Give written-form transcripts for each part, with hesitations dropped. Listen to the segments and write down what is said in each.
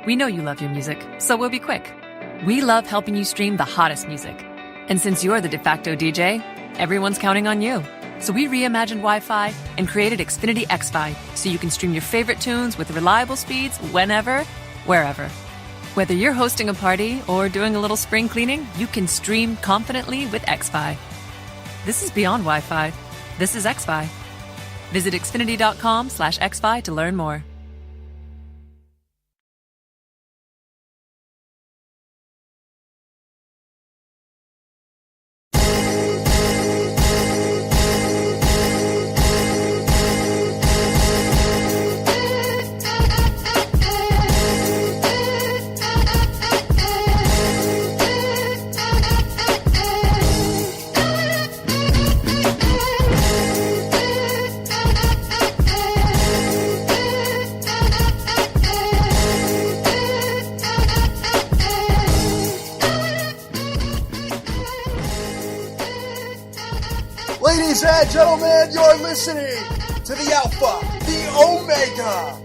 We know you love your music, so we'll be quick. We love helping you stream the hottest music. And since you're the de facto DJ, everyone's counting on you. So we reimagined Wi-Fi and created Xfinity XFi so you can stream your favorite tunes with reliable speeds whenever, wherever. Whether you're hosting a party or doing a little spring cleaning, you can stream confidently with XFi. This is beyond Wi-Fi. This is XFi. Visit xfinity.com/XFi to learn more. Ladies and gentlemen, you're listening to the Alpha, the Omega,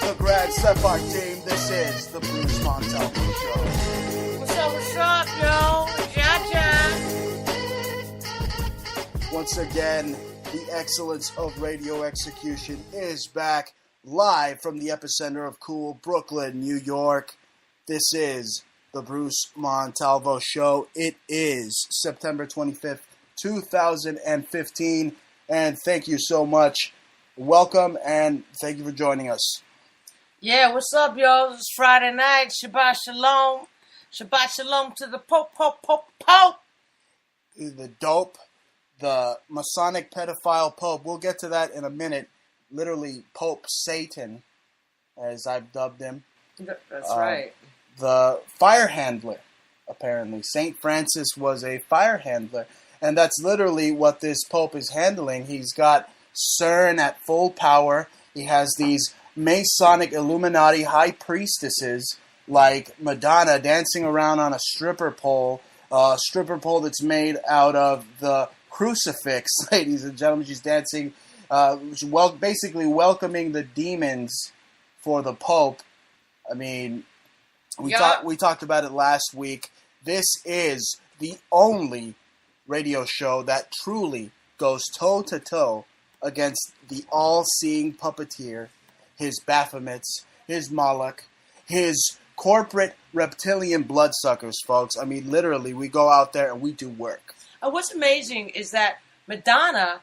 the Grand Sephardic team. This is the Bruce Montalvo Show. What's up, yo? Jah Jah. Once again, the excellence of radio execution is back live from the epicenter of cool Brooklyn, New York. This is the Bruce Montalvo Show. It is September 25th. 2015, and thank you so much. Welcome, and thank you for joining us. Yeah, what's up, yo? It's Friday night. Shabbat Shalom. Shabbat Shalom to the Pope. The dope, the Masonic pedophile Pope. We'll get to that in a minute. Literally, Pope Satan, as I've dubbed him. That's right. The fire handler, apparently. St. Francis was a fire handler. And that's literally what this Pope is handling. He's got CERN at full power. He has these Masonic Illuminati high priestesses like Madonna dancing around on a stripper pole that's made out of the crucifix, ladies and gentlemen. She's dancing, basically welcoming the demons for the Pope. I mean, we talked about it last week. This is the only radio show that truly goes toe-to-toe against the all-seeing puppeteer, his Baphomets, his Moloch, his corporate reptilian bloodsuckers, folks. I mean, literally, we go out there and we do work. What's amazing is that Madonna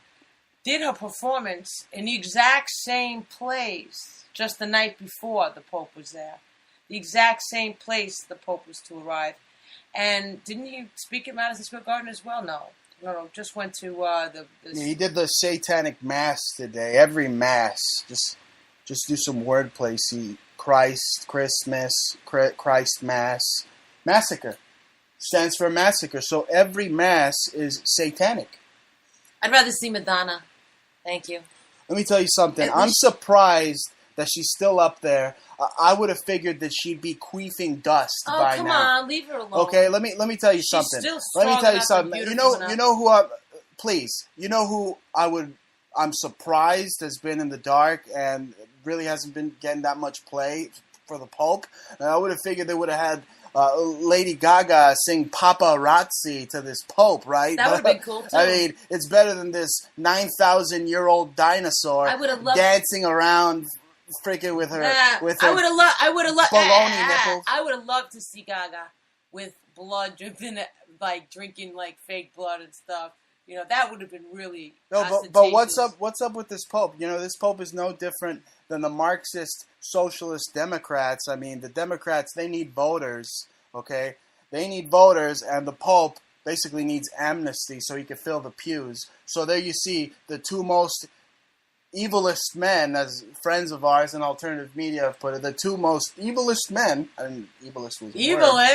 did her performance in the exact same place just the night before the Pope was there. The exact same place the Pope was to arrive. And didn't he speak at Madison Square Garden as well? No, just went to he did the Satanic Mass today. Every Mass, just do some wordplay. See, Christ, Christmas, Christ Mass, Massacre stands for massacre. So every Mass is satanic. I'd rather see Madonna. Thank you. Let me tell you something. I'm surprised that she's still up there. I would have figured that she'd be queefing dust by now. Oh, come on, leave her alone. Okay, let me tell you something. She's still strong. Let me tell you something. You know who I'm surprised has been in the dark and really hasn't been getting that much play for the Pope. And I would have figured they would have had Lady Gaga sing Paparazzi to this Pope, right? That would have been cool too. I mean, it's better than this 9,000-year-old dinosaur dancing around. Freaking with her, I would have loved baloney nipples. I would have loved to see Gaga with blood dripping, like drinking like fake blood and stuff. You know, that would have been really. No, but what's up with this Pope? You know, this Pope is no different than the Marxist socialist Democrats. I mean, the Democrats, they need voters. Okay, they need voters, and the Pope basically needs amnesty so he can fill the pews. So there you see the two most evilest men, as friends of ours in alternative media have put it, the two most evilest men. I mean, evilest was the word.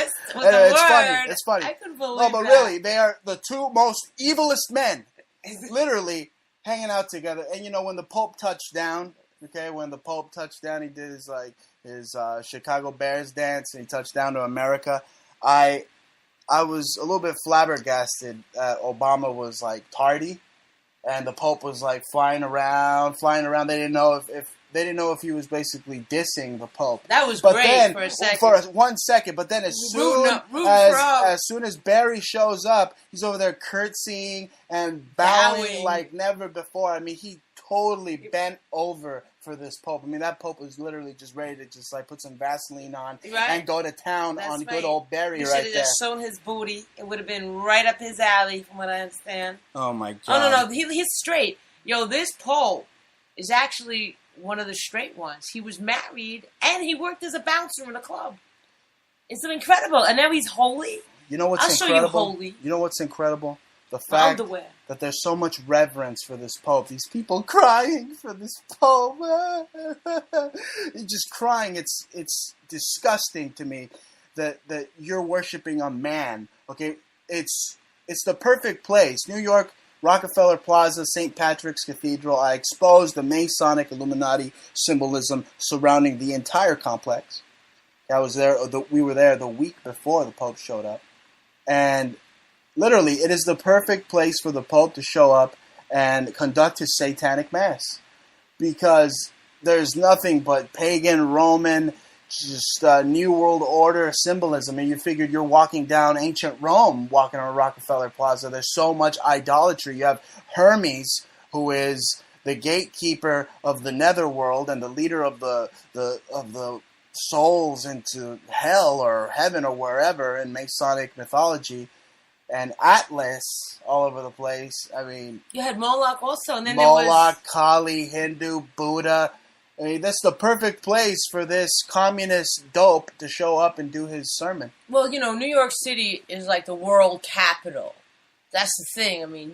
It's funny. I couldn't believe No, but really, they are the two most evilest men, literally hanging out together. And you know, when the Pope touched down, he did his Chicago Bears dance, and he touched down to America. I was a little bit flabbergasted. Obama was like tardy. And the Pope was like flying around. They didn't know if they didn't know if he was basically dissing the Pope. That was but great then, for a second. For 1 second, but then as soon as Barry shows up, he's over there curtsying and bowing like never before. I mean, he totally bent over for this Pope. I mean, that Pope was literally just ready to just like put some Vaseline on and go to town on good old Barry right there. He should have just shown his booty. It would have been right up his alley, from what I understand. Oh my God! Oh no, he's straight. Yo, this Pope is actually one of the straight ones. He was married and he worked as a bouncer in a club. It's incredible, and now he's holy. You know what's incredible? I'll show you holy. You know what's incredible? The fact that there's so much reverence for this Pope. These people crying for this Pope. Just crying. It's disgusting to me that you're worshiping a man. Okay, it's the perfect place. New York, Rockefeller Plaza, St. Patrick's Cathedral. I exposed the Masonic Illuminati symbolism surrounding the entire complex. I was there. We were there the week before the Pope showed up, and literally, it is the perfect place for the Pope to show up and conduct his satanic mass, because there's nothing but pagan, Roman, just New World Order symbolism. And you figured you're walking down ancient Rome, walking on Rockefeller Plaza. There's so much idolatry. You have Hermes, who is the gatekeeper of the netherworld and the leader of the souls into hell or heaven or wherever in Masonic mythology. And Atlas all over the place. I mean, you had Moloch also, and then Moloch, there was Kali, Hindu, Buddha. I mean, that's the perfect place for this communist dope to show up and do his sermon. Well, you know, New York City is like the world capital. That's the thing. I mean,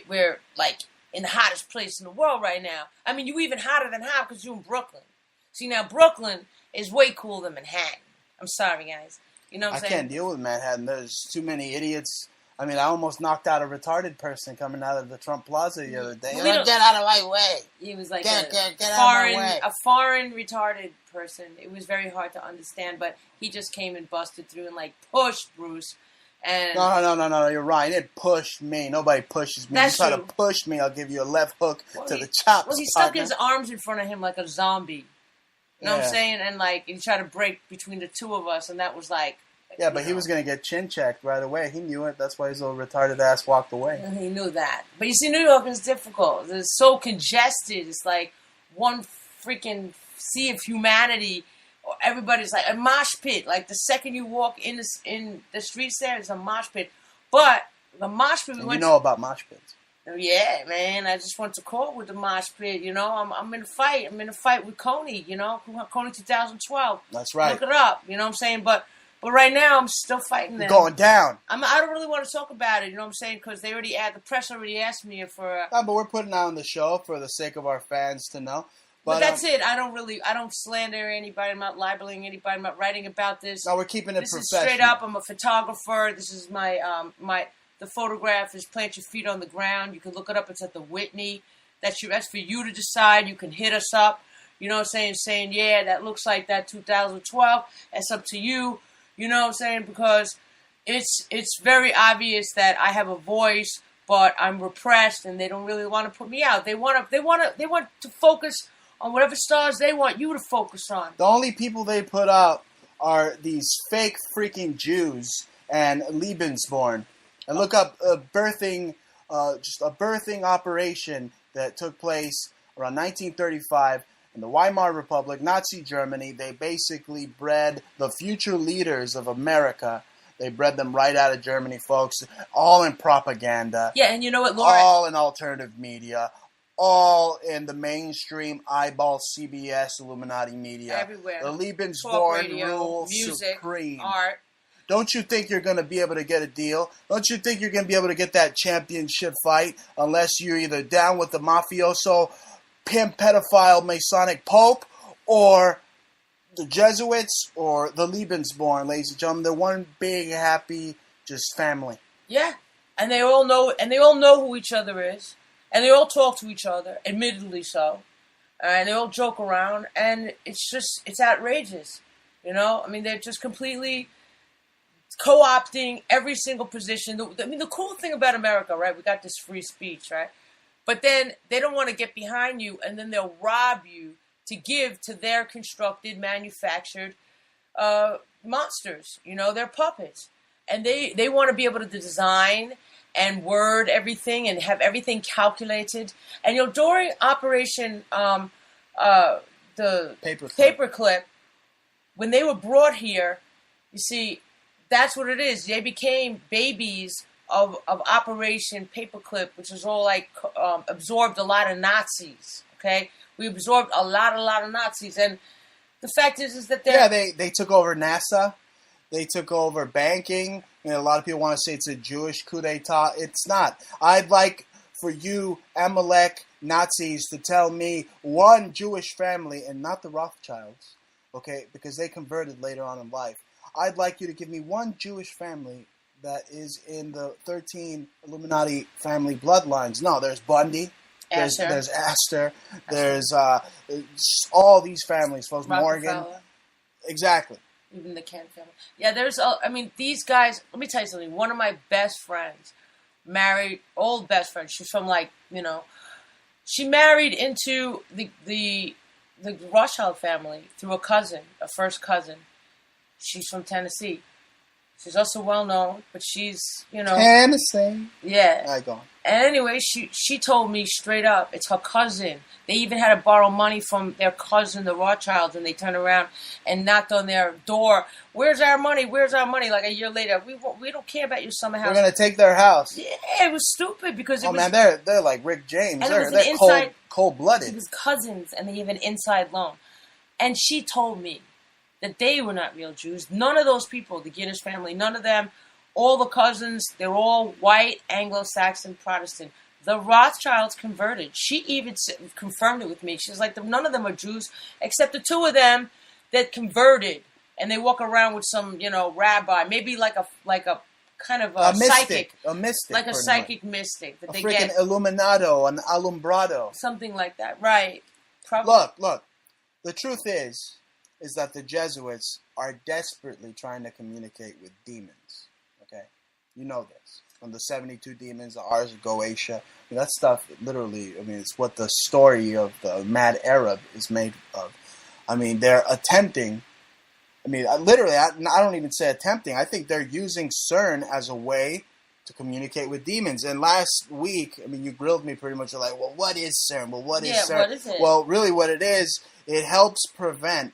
we're like in the hottest place in the world right now. I mean, you even hotter than hot because you're in Brooklyn. See, now Brooklyn is way cooler than Manhattan. I'm sorry, guys. You know what I'm saying? I can't deal with Manhattan. There's too many idiots. I mean, I almost knocked out a retarded person coming out of the Trump Plaza the other day. Get out of my way. He was like get out of my way. A foreign retarded person. It was very hard to understand, but he just came and busted through and like pushed Bruce. And No, you're right. He didn't push me. Nobody pushes me. That's you try true. to push me, I'll give you a left hook to the chops. Well, he stuck his arms in front of him like a zombie. You know what I'm saying? And like he tried to break between the two of us, and that was like. Yeah, but he was going to get chin checked right away. He knew it. That's why his little retarded ass walked away. He knew that. But you see, New York is difficult. It's so congested. It's like one freaking sea of humanity. Everybody's like a mosh pit. Like the second you walk in the streets there, it's a mosh pit. But the mosh pit... You know about mosh pits. Yeah, man. I just went to court with the mosh pit. You know, I'm in a fight. I'm in a fight with Coney, you know. Coney 2012. That's right. Look it up. You know what I'm saying? But right now, I'm still fighting them. Going down. I don't really want to talk about it, you know what I'm saying? Because the press already asked me for... No, but we're putting out on the show for the sake of our fans to know. But that's it. I don't slander anybody. I'm not libeling anybody. I'm not writing about this. No, we're keeping it professional. This is straight up. I'm a photographer. This is the photograph is Plant Your Feet on the Ground. You can look it up. It's at the Whitney. That's for you to decide. You can hit us up. You know what I'm saying, yeah, that looks like that 2012. That's up to you. You know what I'm saying? Because it's very obvious that I have a voice, but I'm repressed, and they don't really want to put me out. They want to focus on whatever stars they want you to focus on. The only people they put out are these fake freaking Jews and Lebensborn. And look up just a birthing operation that took place around 1935. In the Weimar Republic, Nazi Germany, they basically bred the future leaders of America. They bred them right out of Germany, folks. All in propaganda. Yeah, and you know what, Laura? All in alternative media. All in the mainstream eyeball CBS Illuminati media. Everywhere. The Lebensborn rule music, supreme. Art. Don't you think you're going to be able to get a deal? Don't you think you're going to be able to get that championship fight unless you're either down with the mafioso, pimp, pedophile, Masonic Pope, or the Jesuits, or the Lebensborn, ladies and gentlemen? They're one big, happy, just family. Yeah, and they all know who each other is, and they all talk to each other, admittedly so, and they all joke around, and it's outrageous, you know? I mean, they're just completely co-opting every single position. I mean, the cool thing about America, right? We got this free speech, right? But then they don't want to get behind you, and then they'll rob you to give to their constructed, manufactured monsters. They're puppets. And they want to be able to design and word everything and have everything calculated. And during Operation the Paperclip, when they were brought here, you see, that's what it is. They became babies of Operation Paperclip, which was all like absorbed a lot of Nazis. Okay, we absorbed a lot of Nazis, and the fact is that they took over NASA. They took over banking. A lot of people want to say it's a Jewish coup d'etat. It's not. I'd like for you, Amalek Nazis, to tell me one Jewish family, and not the Rothschilds, okay, because they converted later on in life. I'd like you to give me one Jewish family that is in the 13 Illuminati family bloodlines. No, there's Bundy. There's Astor. There's all these families, folks. Morgan. Exactly. Even the Kent family. Yeah, these guys, let me tell you something. One of my best friends, old best friend, she's from she married into the Rothschild family through a first cousin. She's from Tennessee. She's also well known, but she's, Tennessee. Yeah. I go. And anyway, she told me straight up, it's her cousin. They even had to borrow money from their cousin, the Rothschilds, and they turned around and knocked on their door. Where's our money? Where's our money? Like a year later, we don't care about your summer house. We're gonna take their house. Yeah, it was stupid because man, they're like Rick James. And they're cold-blooded. It was cousins, and they have an inside loan. And she told me that they were not real Jews. None of those people, the Guinness family, none of them, all the cousins, they're all white, Anglo-Saxon, Protestant. The Rothschilds converted. She even confirmed it with me. She's like, none of them are Jews, except the two of them that converted. And they walk around with some, rabbi, maybe like a kind of a mystic, psychic. Like a psychic mystic. That a they freaking get. Illuminato, an alumbrado. Something like that, right. Probably. Look. The truth is that the Jesuits are desperately trying to communicate with demons. Okay? You know this. From the 72 demons, the Ars of Goetia. That stuff, literally, it's what the story of the Mad Arab is made of. They're attempting, literally, I don't even say attempting. I think they're using CERN as a way to communicate with demons. And last week, you grilled me pretty much. You're like, well, what is CERN? Well, what is CERN? What is it? Well, really what it is, it helps prevent,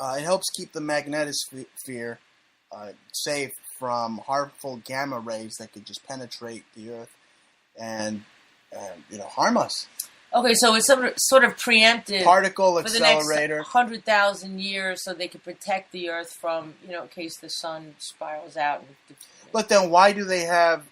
it helps keep the magnetosphere safe from harmful gamma rays that could just penetrate the Earth and harm us. Okay, so it's sort of preemptive particle for accelerator. The next 100,000 years, so they can protect the Earth from, in case the sun spirals out. But then why do they have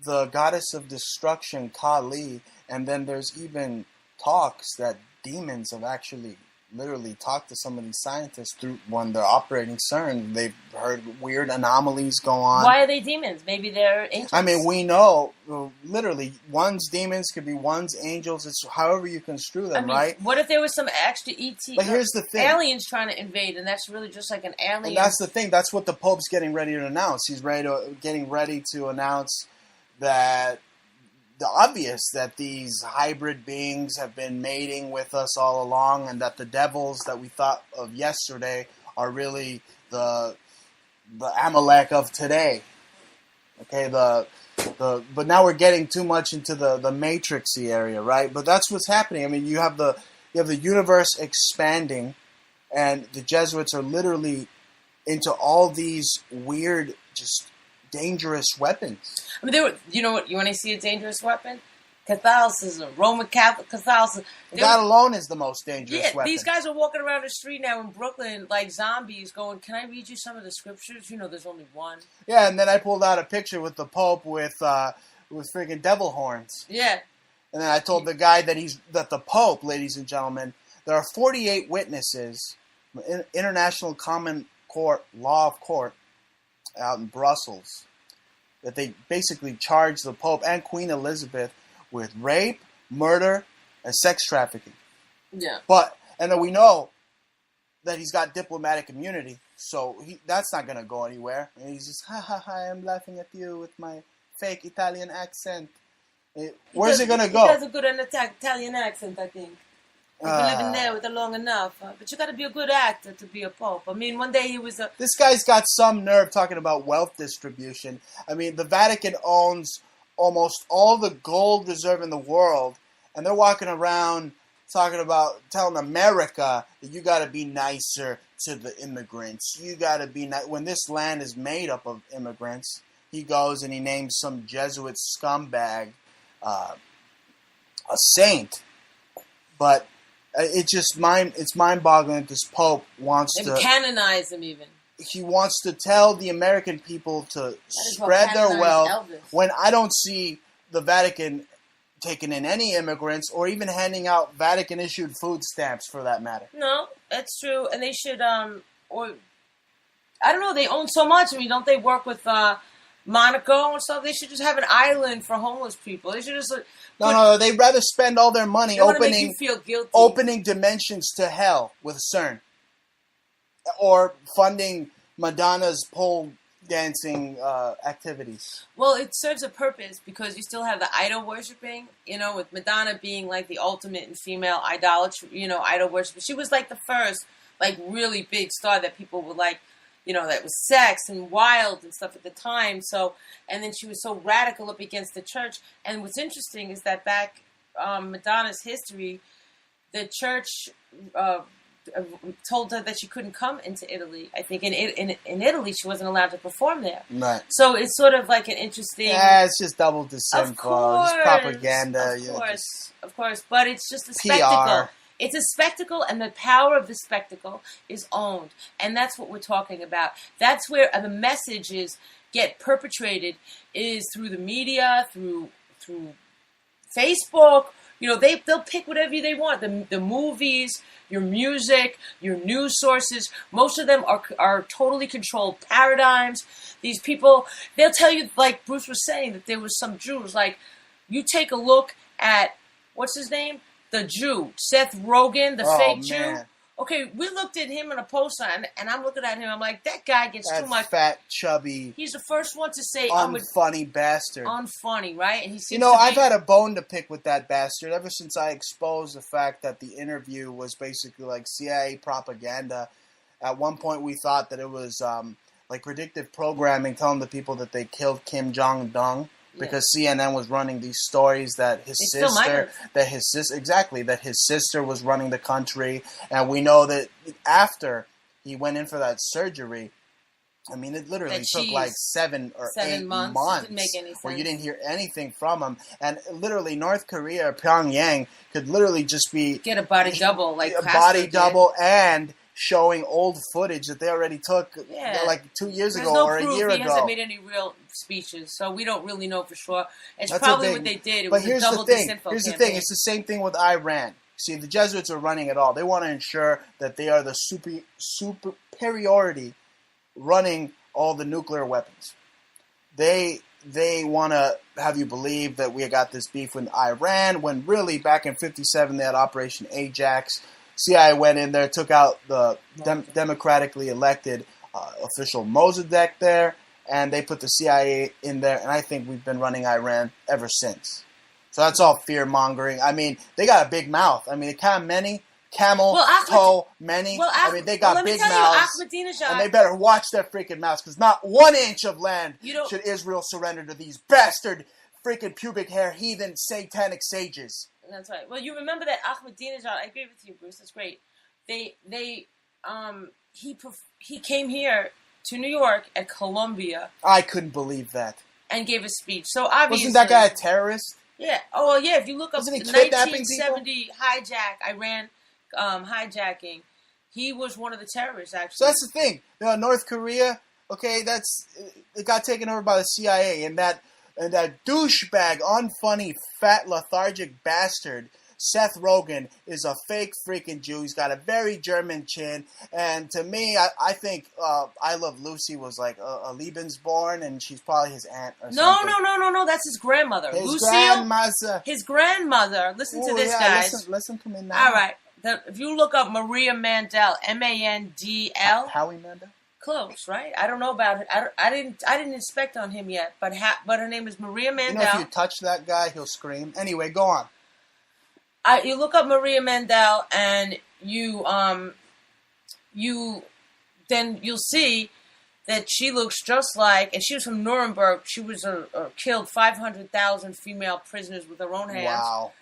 the goddess of destruction, Kali, and then there's even talks that demons have actually literally talked to some of these scientists through when they're operating CERN. They've heard weird anomalies go on. Why are they demons? Maybe they're angels. We know, literally, one's demons could be one's angels. It's however you construe them, right? What if there was some extra ET? But here's the thing. Aliens trying to invade, and that's really just like an alien. And that's the thing. That's what the Pope's getting ready to announce. He's getting ready to announce that the obvious that these hybrid beings have been mating with us all along, and that the devils that we thought of yesterday are really the Amalek of today. Okay, but now we're getting too much into the matrixy area, right? But that's what's happening. You have the universe expanding, and the Jesuits are literally into all these weird, just dangerous weapons. They were, you want to see a dangerous weapon? Catholicism, Roman Catholic Catholicism. That alone is the most dangerous weapon. These guys are walking around the street now in Brooklyn like zombies going, can I read you some of the scriptures? There's only one. Yeah, and then I pulled out a picture with the Pope with freaking devil horns. Yeah. And then I told the guy that the Pope, ladies and gentlemen, there are 48 witnesses, International Common Court, Law of Court, out in Brussels, that they basically charged the Pope and Queen Elizabeth with rape, murder, and sex trafficking. Yeah. And then we know that he's got diplomatic immunity, so that's not going to go anywhere. And he's just, ha, I'm laughing at you with my fake Italian accent. Where's it going to go? He has a good Italian accent, I think. You've been living there with her long enough. But you got to be a good actor to be a pope. I mean, one day he was a... This guy's got some nerve talking about wealth distribution. I mean, the Vatican owns almost all the gold reserve in the world, and they're walking around talking about telling America that you got to be nicer to the immigrants. You got to be nice. When this land is made up of immigrants, he goes and he names some Jesuit scumbag a saint. But it's mind-boggling that this Pope wants to canonize him even. He wants to tell the American people to spread their wealth Elvis. When I don't see the Vatican taking in any immigrants or even handing out Vatican-issued food stamps for that matter. No, that's true. And they should, or I don't know, they own so much. I mean, don't they work with Monaco and stuff? They should just have an island for homeless people. They should just... No, they'd rather spend all their money opening dimensions to hell with CERN. Or funding Madonna's pole dancing activities. Well, it serves a purpose because you still have the idol worshipping, with Madonna being like the ultimate in female idolatry, idol worship. She was like the first, like really big star that people would like, that was sex and wild and stuff at the time. So, and then she was so radical up against the church. And what's interesting is that back Madonna's history, the church told her that she couldn't come into Italy. I think in Italy she wasn't allowed to perform there. Right. So it's sort of like an interesting... Yeah, it's just double dissimple. It's propaganda. Of course. But it's just a spectacle. PR. It's a spectacle, and the power of the spectacle is owned. And that's what we're talking about. That's where the messages get perpetrated, is through the media, through Facebook. They'll pick whatever they want. The movies, your music, your news sources. Most of them are totally controlled paradigms. These people, they'll tell you, like Bruce was saying, that there was some Jews. Like, you take a look at, what's his name? The Jew, Seth Rogen, the fake Jew. Okay, we looked at him in a poster, and I'm looking at him. I'm like, that guy gets too much. Fat, chubby. He's the first one to say unfunny bastard. Unfunny, right? And he seems I've had a bone to pick with that bastard ever since I exposed the fact that the interview was basically like CIA propaganda. At one point, we thought that it was like predictive programming, telling the people that they killed Kim Jong-un. Because CNN was running these stories that his sister was running the country, and we know that after he went in for that surgery, I mean, it literally took like 7 or 8 months. Didn't make any sense. Where you didn't hear anything from him, and literally North Korea or Pyongyang could literally just get a body double, like a body double, and showing old footage that they already took like 2 years ago or a year ago. He hasn't made any real speeches, so we don't really know for sure. It's probably what they did. It was a double disinfo Here's the thing. It's the same thing with Iran. See, the Jesuits are running it all. They want to ensure that they are the superiority running all the nuclear weapons. They want to have you believe that we got this beef with Iran, when really back in 1957 they had Operation Ajax. CIA went in there, took out the democratically elected official Mossadegh there, and they put the CIA in there, and I think we've been running Iran ever since. So that's all fear-mongering. I mean, they got a big mouth. I mean, many, I mean, they got big mouths, and they better watch their freaking mouths, because not 1 inch of land should Israel surrender to these bastard freaking pubic hair heathen satanic sages. That's right. Well, you remember that Ahmadinejad. I agree with you, Bruce. That's great. He came here to New York at Columbia. I couldn't believe that. And gave a speech. So obviously, wasn't that guy a terrorist? Yeah. Oh, well, yeah. If you look up the 1970 Iran hijacking, he was one of the terrorists. Actually. So that's the thing. North Korea. Okay, it got taken over by the CIA, and that douchebag, unfunny, fat, lethargic bastard, Seth Rogen, is a fake freaking Jew. He's got a very German chin. And to me, I think I Love Lucy was like a Lebensborn, and she's probably his aunt or something. No. That's his grandmother. His grandmother. Listen to this, guys. Listen to me now. All right. If you look up Maria Mandel, Mandl. Howie Mandel? Close, right? I don't know about it. I didn't inspect on him yet, but her name is Maria Mandel. If you touch that guy, he'll scream. Anyway, go on. You look up Maria Mandel and then you'll see that she looks just like, and she was from Nuremberg. She was killed 500,000 female prisoners with her own hands. Wow.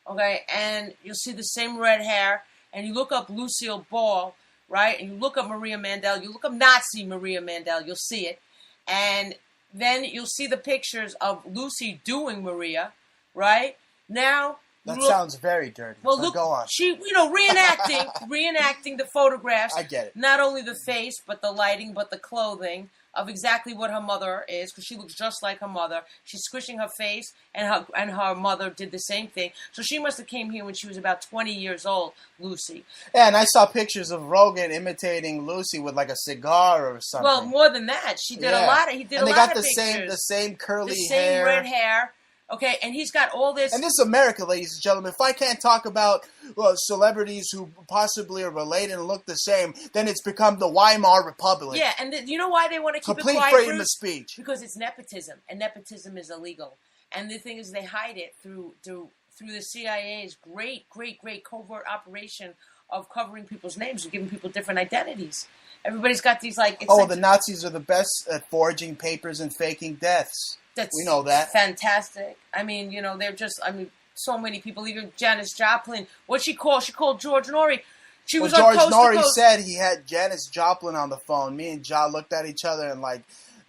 Okay, and you'll see the same red hair. And you look up Lucille Ball, right? And you look up Maria Mandel. You look up Nazi Maria Mandel. You'll see it. And then you'll see the pictures of Lucy doing Maria, right? Now, that sounds very dirty. Well, so look, go on. she, reenacting the photographs. I get it. Not only the face, but the lighting, but the clothing of exactly what her mother is, because she looks just like her mother. She's squishing her face, and her mother did the same thing. So she must have came here when she was about 20 years old, Lucy. Yeah, and I saw pictures of Rogan imitating Lucy with like a cigar or something. Well, more than that, he did a lot of pictures. And they got the same curly hair, red hair. Okay, and he's got all this. And this is America, ladies and gentlemen. If I can't talk about celebrities who possibly are related and look the same, then it's become the Weimar Republic. Yeah, and you know why they want to keep complete it quiet? Freedom of speech. Because it's nepotism, and nepotism is illegal. And the thing is, they hide it through the CIA's great covert operation of covering people's names and giving people different identities. Everybody's got these the Nazis are the best at forging papers and faking deaths. We know that. Fantastic. I mean, they're just, so many people, even Janis Joplin. What'd she call? She called George Norrie. She was George on Norrie said he had Janis Joplin on the phone. Me and Jah looked at each other and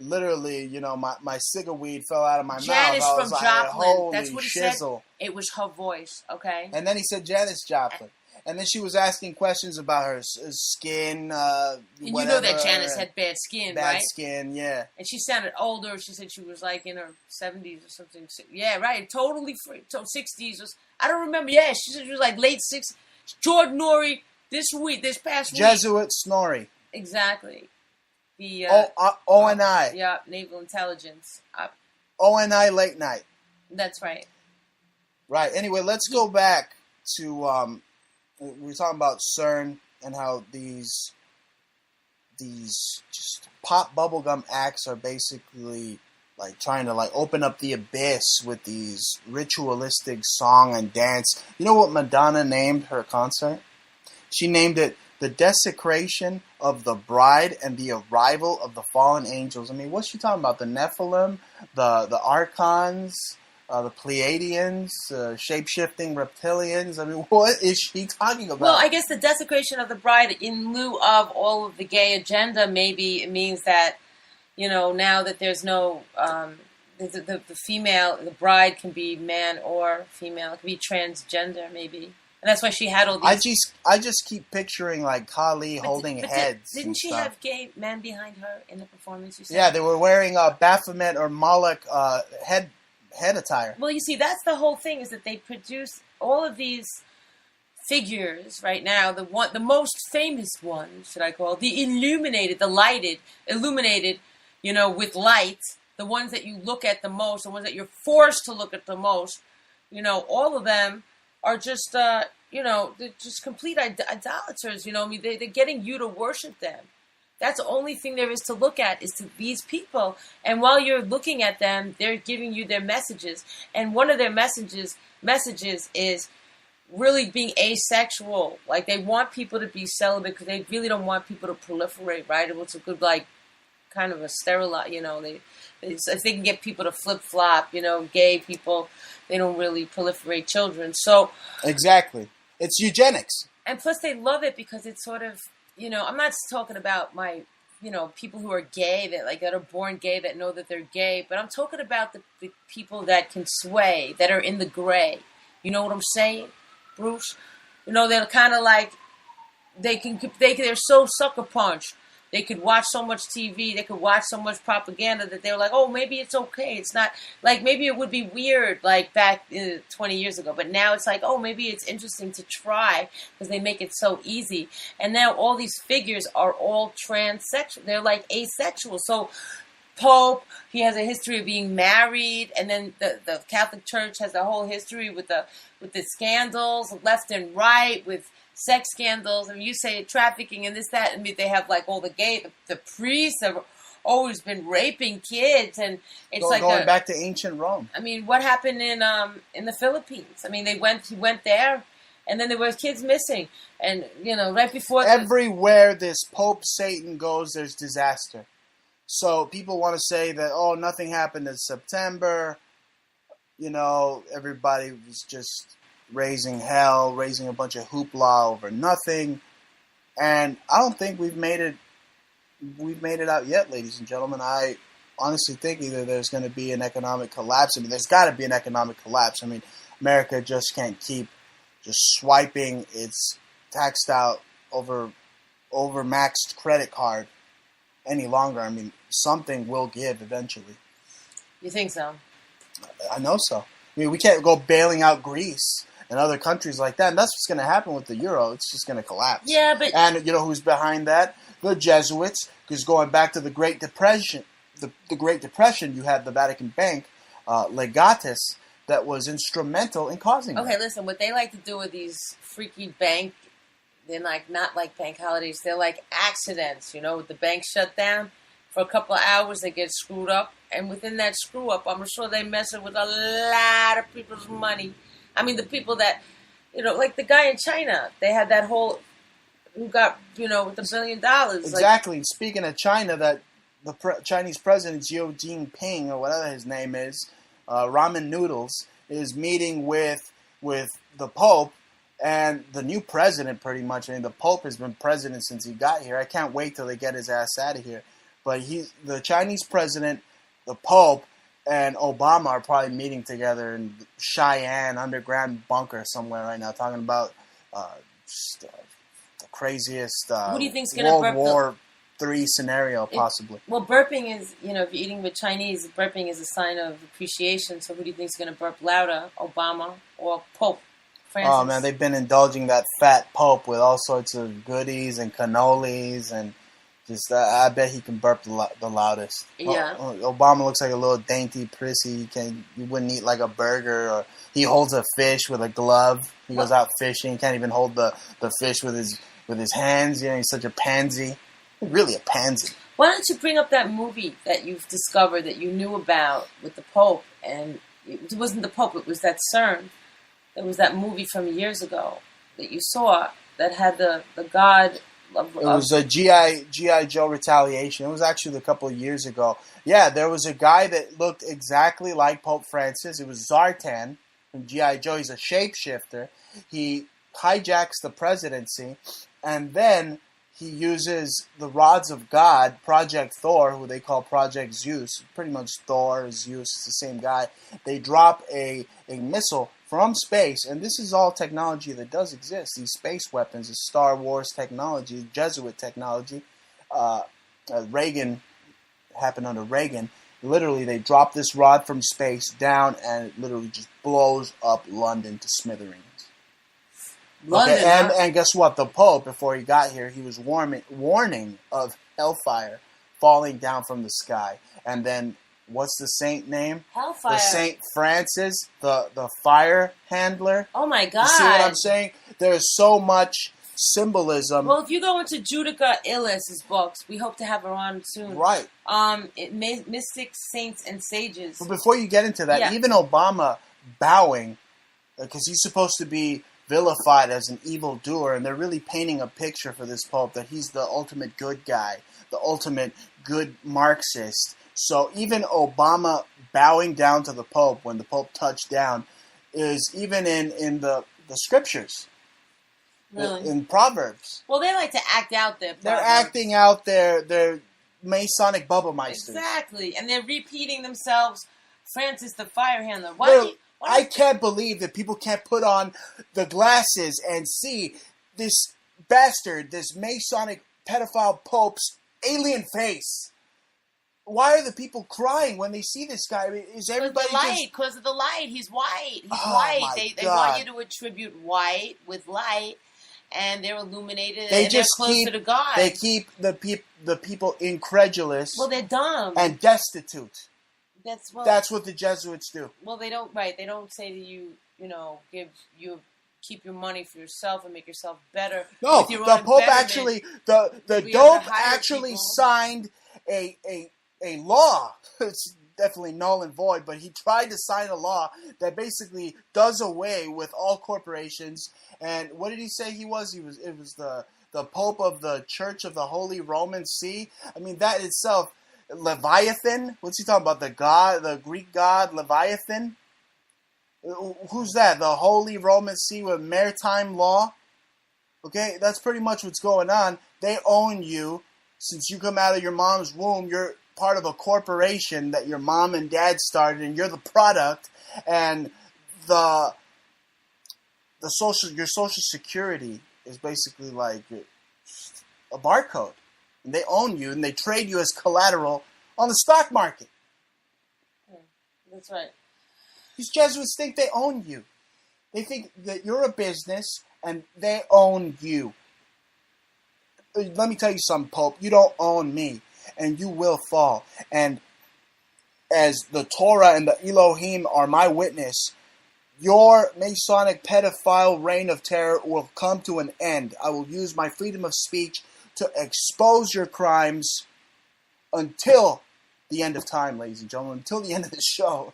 literally, my cigar weed fell out of my mouth. Janis from Joplin. Holy That's what he shizzle. said. It was her voice, okay? And then he said Janis Joplin. And then she was asking questions about her skin, and you know that Janis had bad skin, right? Bad skin, yeah. And she sounded older. She said she was in her 70s or something. Yeah, right. Totally free. 60s. I don't remember. Yeah, she said she was late 60s. George Norrie this past week. Jesuit Snorri. Exactly. The ONI. Yeah, Naval Intelligence. ONI late night. That's right. Right. Anyway, let's go back to we were talking about CERN and how these just pop bubblegum acts are basically trying to open up the abyss with these ritualistic song and dance. You know what Madonna named her concert? She named it The Desecration of the Bride and the Arrival of the Fallen Angels. I mean, what's she talking about? The Nephilim, the Archons, the Pleiadians, shape-shifting reptilians. I mean, what is she talking about? Well, I guess the desecration of the bride, in lieu of all of the gay agenda, maybe it means that, now that there's no, the female, the bride can be man or female. It can be transgender, maybe. And that's why she had all these... I just keep picturing, Kali holding heads. Didn't she have gay men behind her in the performance, you said? Yeah, they were wearing Baphomet or Moloch head attire. Well, you see, that's the whole thing, is that they produce all of these figures right now. The most famous one, should I call it, the illuminated, with light, the ones that you look at the most, the ones that you're forced to look at the most, all of them are just, they're just complete idolaters, they're getting you to worship them. That's the only thing there is to look at, is to these people. And while you're looking at them, they're giving you their messages. And one of their messages is really being asexual. They want people to be celibate because they really don't want people to proliferate, right? It's a good, kind of a sterile, if they can get people to flip-flop, gay people, they don't really proliferate children. So exactly. It's eugenics. And plus they love it because it's sort of, I'm not talking about my, people who are gay, that are born gay, that know that they're gay, but I'm talking about the people that can sway, that are in the gray. You know what I'm saying, Bruce? They're kind of they're so sucker punched. They could watch so much TV, they could watch so much propaganda that they're oh, maybe it's okay. It's not, maybe it would be weird, back 20 years ago. But now it's oh, maybe it's interesting to try because they make it so easy. And now all these figures are all transsexual. They're asexual. So Pope, he has a history of being married. And then the Catholic Church has a whole history with the scandals left and right, with sex scandals. You say trafficking and this, that. They have all the gay, the priests have always been raping kids, and it's going back to ancient Rome. What happened in the Philippines? He went there, And then there were kids missing. And, right before... Everywhere this Pope Satan goes, there's disaster. So people want to say that, oh, nothing happened in September. Everybody was just raising hell, raising a bunch of hoopla over nothing. And I don't think we've made it out yet, ladies and gentlemen. I honestly think either there's going to be an economic collapse. I mean, there's got to be an economic collapse. I mean, America just can't keep just swiping its taxed out overmaxed credit card any longer. I mean, something will give eventually. You think so? I know so. I mean, we can't go bailing out Greece and other countries like that. And that's what's going to happen with the euro. It's just going to collapse. Yeah, but... And you know who's behind that? The Jesuits. Because going back to the Great Depression, the Great Depression, you had the Vatican Bank, Legatus, that was instrumental in causing Okay, that. listen, what they like to do with these freaky bank, they're not like bank holidays, they're like accidents, with the bank shut down. For a couple of hours, they get screwed up. And within that screw up, I'm sure they mess with a lot of people's money. I mean, the people that, like the guy in China, they had that whole, who got, with $1 billion. Exactly. Like, speaking of China, that the Chinese president, Xi Jinping, or whatever his name is, Ramen Noodles, is meeting with the Pope and the new president, pretty much. I mean, the Pope has been president since he got here. I can't wait till they get his ass out of here. But the Chinese president, the Pope, and Obama are probably meeting together in Cheyenne underground bunker somewhere right now, talking about the craziest who do you think's gonna World War III scenario, possibly. Well, burping is, if you're eating with Chinese, burping is a sign of appreciation. So who do you think's going to burp louder, Obama or Pope Francis? Oh, man, they've been indulging that fat Pope with all sorts of goodies and cannolis and... Just, I bet he can burp the loudest. Yeah. Obama looks like a little dainty prissy. He wouldn't eat like a burger. Or he holds a fish with a glove. He goes out fishing. He can't even hold the fish with his hands. He's such a pansy. Really a pansy. Why don't you bring up that movie that you've discovered that you knew about with the Pope? And it wasn't the Pope. It was that CERN. It was that movie from years ago that you saw that had the God... It was a G.I. Joe Retaliation. It was actually a couple of years ago. Yeah, there was a guy that looked exactly like Pope Francis. It was Zartan from G.I. Joe. He's a shapeshifter. He hijacks the presidency, and then he uses the rods of God, Project Thor, who they call Project Zeus. Pretty much Thor, Zeus, it's the same guy. They drop a missile from space, and this is all technology that does exist. These space weapons is Star Wars technology, Jesuit technology. Reagan, happened under Reagan. Literally, they drop this rod from space down, and it literally just blows up London to smithereens. London, okay, and guess what? The Pope, before he got here, he was warning of hellfire falling down from the sky. And then, what's the saint name? Hellfire. The Saint Francis, the fire handler. Oh my God! You see what I'm saying? There's so much symbolism. Well, if you go into Judica Illis's books, we hope to have her on soon. Right. Mystics, Saints, and Sages. But before you get into that, yeah. even Obama bowing, because he's supposed to be vilified as an evildoer, and they're really painting a picture for this Pope that he's the ultimate good guy, the ultimate good Marxist. So even Obama bowing down to the Pope when the Pope touched down is even in the scriptures, really? In Proverbs. Well, they like to act out their Proverbs. They're acting out their Masonic bubble meisters. Exactly, and they're repeating themselves. Francis the fire handler. I can't believe that people can't put on the glasses and see this bastard, this Masonic pedophile Pope's alien face. Why are the people crying when they see this guy? I mean, is everybody because of the light. He's white. He's oh white. They God. want you to attribute white with light, and they're illuminated. They and just they're closer to God. They keep the people incredulous. Well, they're dumb and destitute. That's what the Jesuits do. Well, they don't. Right? They don't say to you, keep your money for yourself and make yourself better. No, the Pope actually, the Dope actually people. signed a law. It's definitely null and void, but he tried to sign a law that basically does away with all corporations. And what did he say he was? It was the Pope of the Church of the Holy Roman See. I mean, that itself, Leviathan. What's he talking about? The Greek god Leviathan. Who's that? The Holy Roman See with maritime law. Okay, that's pretty much what's going on. They own you. Since you come out of your mom's womb, you're part of a corporation that your mom and dad started, and you're the product. And your social security is basically like a barcode. And they own you, and they trade you as collateral on the stock market. That's right. These Jesuits think they own you. They think that you're a business, and they own you. Let me tell you something, Pope. You don't own me, and you will fall. And as the Torah and the Elohim are my witness, your Masonic pedophile reign of terror will come to an end. I will use my freedom of speech to expose your crimes until the end of time, ladies and gentlemen, until the end of the show.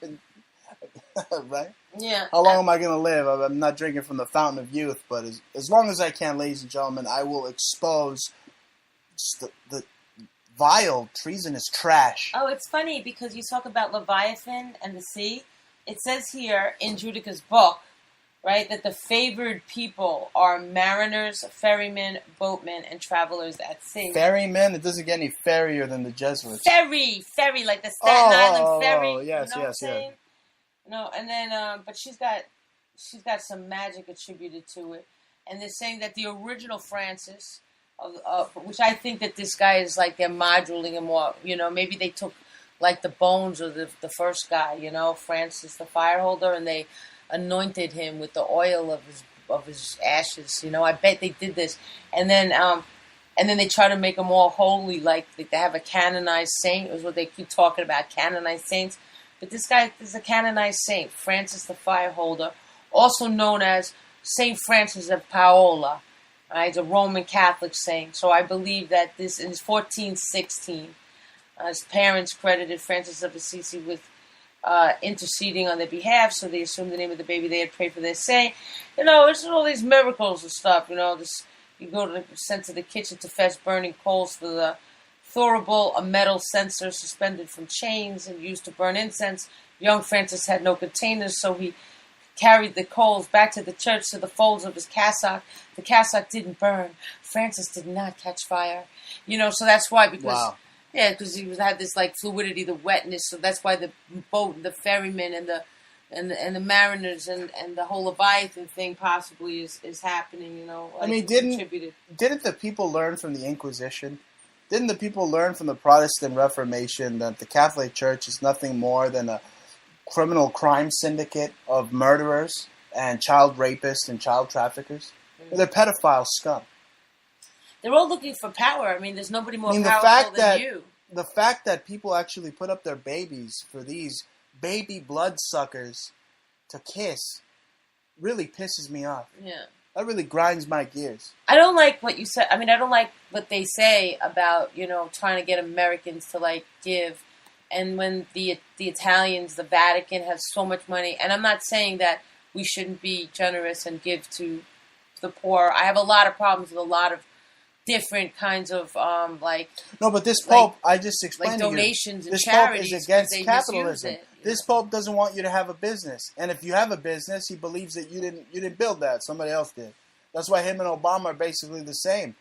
Right? Yeah. How long am I going to live? I'm not drinking from the fountain of youth, but as long as I can, ladies and gentlemen, I will expose the vile, treasonous trash. Oh, it's funny because you talk about Leviathan and the sea. It says here in Judica's book, right, that the favored people are mariners, ferrymen, boatmen, and travelers at sea. Ferrymen? It doesn't get any ferrier than the Jesuits. Ferry, like the Staten Island ferry. Oh, yes, you know yes, what I'm yes. saying? No, and then, but she's got some magic attributed to it, and they're saying that the original Francis, which I think that this guy is like they're moduling him more. You know, maybe they took like the bones of the first guy, you know, Francis the fireholder, and they anointed him with the oil of his ashes. You know, I bet they did this, and then they try to make him all holy, like they have a canonized saint. Is what they keep talking about, canonized saints. But this guy is a canonized saint, Francis the Fireholder, also known as Saint Francis of Paola. He's a Roman Catholic saint. So I believe that this in 1416, his parents credited Francis of Assisi with interceding on their behalf. So they assumed the name of the baby they had prayed for their saint. You know, it's all these miracles and stuff. You know, you go sent to the kitchen to fetch burning coals for the thurible, a metal censer suspended from chains and used to burn incense. Young Francis had no containers, so he carried the coals back to the church to the folds of his cassock. The cassock didn't burn. Francis did not catch fire. You know, so that's why, because wow. Yeah, because he had this like fluidity, the wetness. So that's why the boat, the ferrymen, and the mariners, and the whole Leviathan thing possibly is happening. You know, like, I mean, didn't the people learn from the Inquisition? Didn't the people learn from the Protestant Reformation that the Catholic Church is nothing more than a criminal crime syndicate of murderers and child rapists and child traffickers? Mm-hmm. They're pedophile scum. They're all looking for power. I mean, there's nobody more powerful than you. The fact that people actually put up their babies for these baby bloodsuckers to kiss really pisses me off. Yeah. That really grinds my gears. I don't like what you said. I mean, I don't like what they say about, you know, trying to get Americans to, like, give. And when the Italians, the Vatican, have so much money. And I'm not saying that we shouldn't be generous and give to the poor. I have a lot of problems with a lot of different kinds of, No, but this Pope, I just explained like donations to you. and charities. This Pope is against capitalism. This know? Pope doesn't want you to have a business. And if you have a business, he believes that you didn't build that. Somebody else did. That's why him and Obama are basically the same.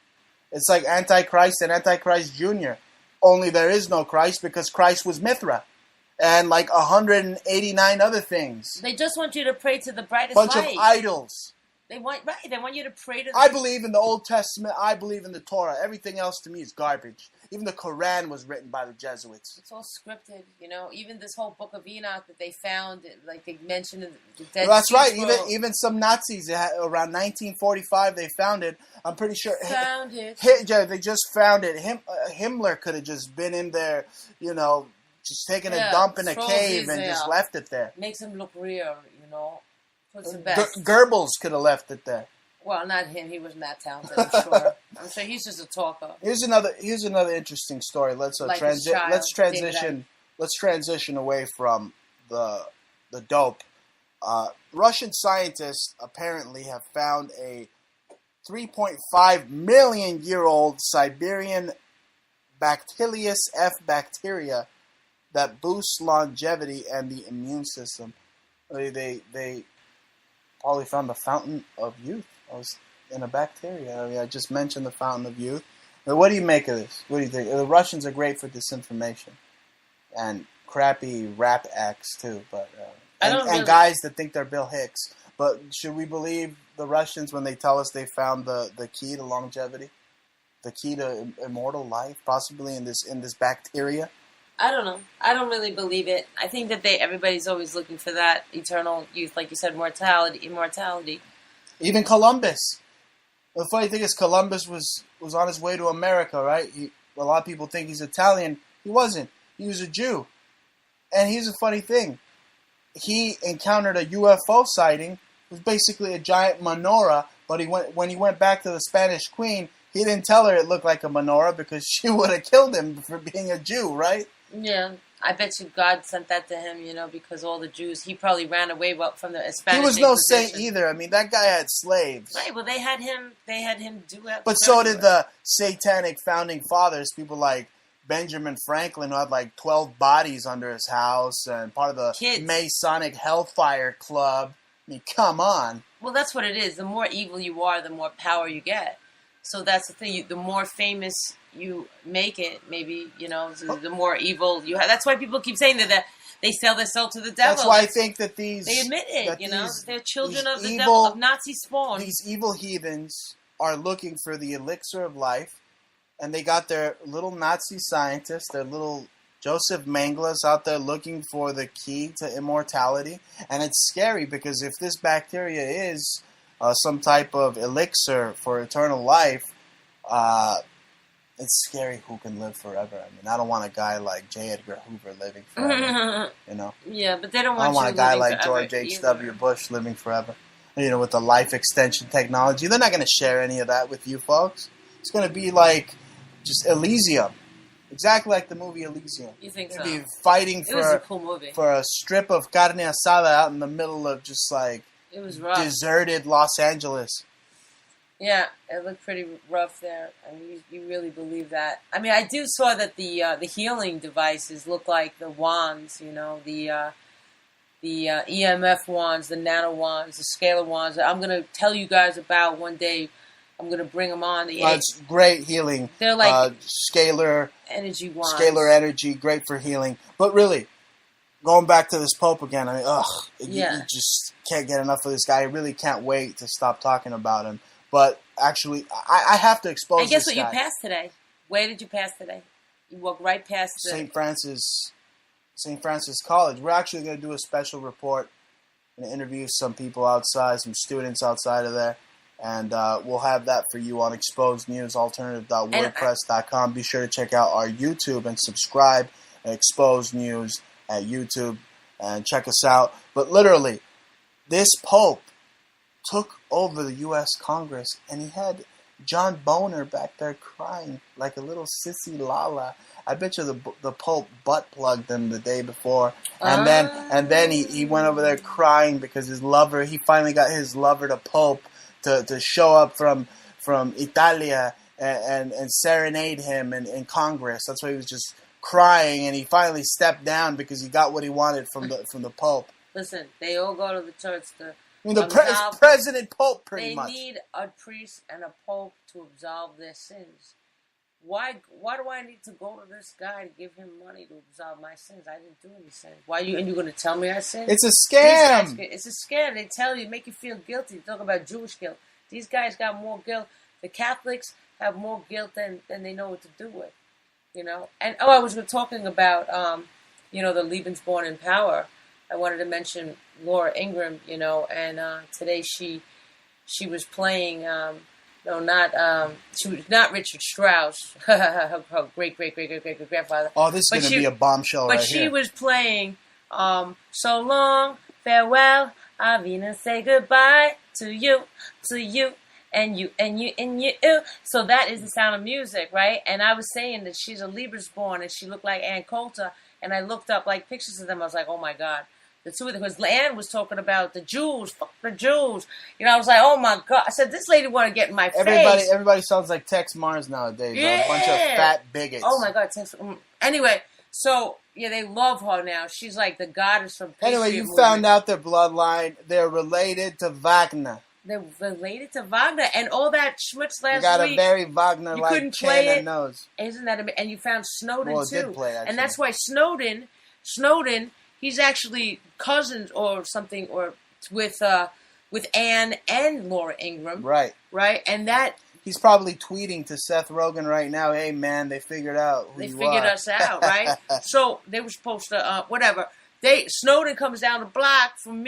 It's like Antichrist and Antichrist Jr. Only there is no Christ because Christ was Mithra. And like 189 other things. They just want you to pray to the brightest light. Bunch of idols. They want you to pray to. I believe in the Old Testament. I believe in the Torah. Everything else to me is garbage. Even the Quran was written by the Jesuits. It's all scripted, you know. Even this whole Book of Enoch that they found, like they mentioned in the Dead Well, that's Sea right. Scroll. Even some Nazis around 1945 they found it. I'm pretty sure. Found it. They just found it. Himmler could have just been in there, you know, just taking a dump in a cave and just left it there. Makes him look real, you know. What's the best? Goebbels could have left it there. Well, not him. He wasn't that talented, I'm sure. I'm sure he's just a talker. Here's another interesting story. Let's Like transition let's transition away from the dope. Russian scientists apparently have found a 3.5 million year old Siberian Bacillus F bacteria that boosts longevity and the immune system. They probably found the fountain of youth. I was in a bacteria. I mean, I just mentioned the fountain of youth. But what do you make of this? What do you think? The Russians are great for disinformation and crappy rap acts too, but and guys that think they're Bill Hicks. But should we believe the Russians when they tell us they found the key to longevity, the key to immortal life, possibly in this bacteria? I don't know. I don't really believe it. I think that everybody's always looking for that eternal youth, like you said, immortality. Even Columbus. The funny thing is, Columbus was on his way to America, right? A lot of people think he's Italian. He wasn't. He was a Jew. And here's a funny thing. He encountered a UFO sighting. It was basically a giant menorah, but when he went back to the Spanish Queen, he didn't tell her it looked like a menorah because she would have killed him for being a Jew, right? Yeah, I bet you God sent that to him, because all the Jews, he probably ran away from the Spanish. He was no saint either. I mean, that guy had slaves. Right, well, they had him do that. But so did the satanic founding fathers, people like Benjamin Franklin, who had like 12 bodies under his house and part of the Masonic Hellfire Club. I mean, come on. Well, that's what it is. The more evil you are, the more power you get. So that's the thing. The more famous you make it, maybe, the more evil you have. That's why people keep saying that they sell their soul to the devil. That's why I think that they admit it, they're children of the devil, of Nazi spawn. These evil heathens are looking for the elixir of life, and they got their little Nazi scientists, their little Joseph Mengele's out there looking for the key to immortality. And it's scary because if this bacteria is some type of elixir for eternal life, it's scary who can live forever. I mean, I don't want a guy like J. Edgar Hoover living forever, Yeah, but they don't want I don't want a guy like George H.W. Bush living forever, with the life extension technology. They're not going to share any of that with you folks. It's going to be like just Elysium. Exactly like the movie Elysium. You think so? Be fighting It was a cool movie. For a strip of carne asada out in the middle of just like it was rough. Deserted Los Angeles. Yeah, it looked pretty rough there. I mean, you really believe that? I mean, I saw that the healing devices look like the wands. The EMF wands, the nano wands, the scalar wands. I'm gonna tell you guys about one day. I'm going to bring them on. It's great healing. They're like scalar energy wands. Scalar energy, great for healing. But really, going back to this Pope again, I mean, you just can't get enough of this guy. I really can't wait to stop talking about him. But actually, I have to expose this guy. And guess what you passed today? Where did you pass today? You walked right past St. Francis College. We're actually going to do a special report and interview some people outside, some students outside of there. And we'll have that for you on Exposed News, alternative.wordpress.com. Be sure to check out our YouTube and subscribe at Exposed News at YouTube and check us out. But literally, this Pope took over the U.S. Congress, and he had John Boner back there crying like a little sissy Lala. I bet you the Pope butt plugged him the day before, and then he went over there crying because he finally got his lover, the Pope, to show up from Italia and serenade him in Congress. That's why he was just crying, and he finally stepped down because he got what he wanted from the Pope. Listen, they all go to the church to it's President Pope, pretty much. They need a priest and a Pope to absolve their sins. Why do I need to go to this guy to give him money to absolve my sins? I didn't do any sins. And you're going to tell me I sinned? It's a scam. It's a scam. They tell you, make you feel guilty. They talk about Jewish guilt. These guys got more guilt. The Catholics have more guilt than they know what to do with. And I was talking about the Lebensborn in Power. I wanted to mention Laura Ingraham, and today she was playing. She was not Richard Strauss, her great grandfather. Oh, this is going to be a bombshell right here. But she was playing So Long, Farewell, Avina, say goodbye to you, So that is the sound of music, right? And I was saying that she's a Libra's born, and she looked like Ann Coulter, and I looked up like pictures of them. I was like, oh my god, the two of them. Because Ann was talking about the Jews, fuck the Jews. I was like, oh my god. I said, this lady want to get in my face. Everybody sounds like Tex Mars nowadays. Yeah. A bunch of fat bigots. Oh my god, Tex. Anyway, so yeah, they love her now. She's like the goddess from Patriot Anyway, you movement. found out their bloodline. They're related to Wagner. They're related to Wagner, and all that schmutz last week. You got a very Wagner-like chin and nose. Isn't that amazing? And you found Snowden too. Did play, actually. And that's why Snowden, he's actually cousins or something, or with Ann and Laura Ingraham. Right. Right, and that. He's probably tweeting to Seth Rogen right now, hey man, they figured out who you are. They figured us out, right? So they were supposed to, whatever. Snowden comes down the block from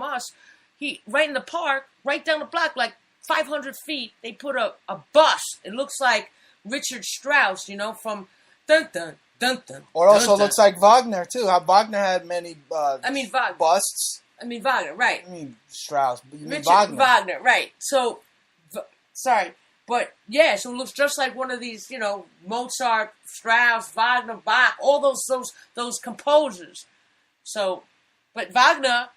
us. He right in the park, right down the block, like 500 feet. They put a bust. It looks like Richard Strauss, from Dun Dun Dun Dun. Or also looks like Wagner too. How Wagner had many Wagner. busts. Wagner, right? Strauss, but you Richard mean Wagner, right? So, sorry, but yeah, so it looks just like one of these, Mozart, Strauss, Wagner, Bach, all those composers. So, but Wagner.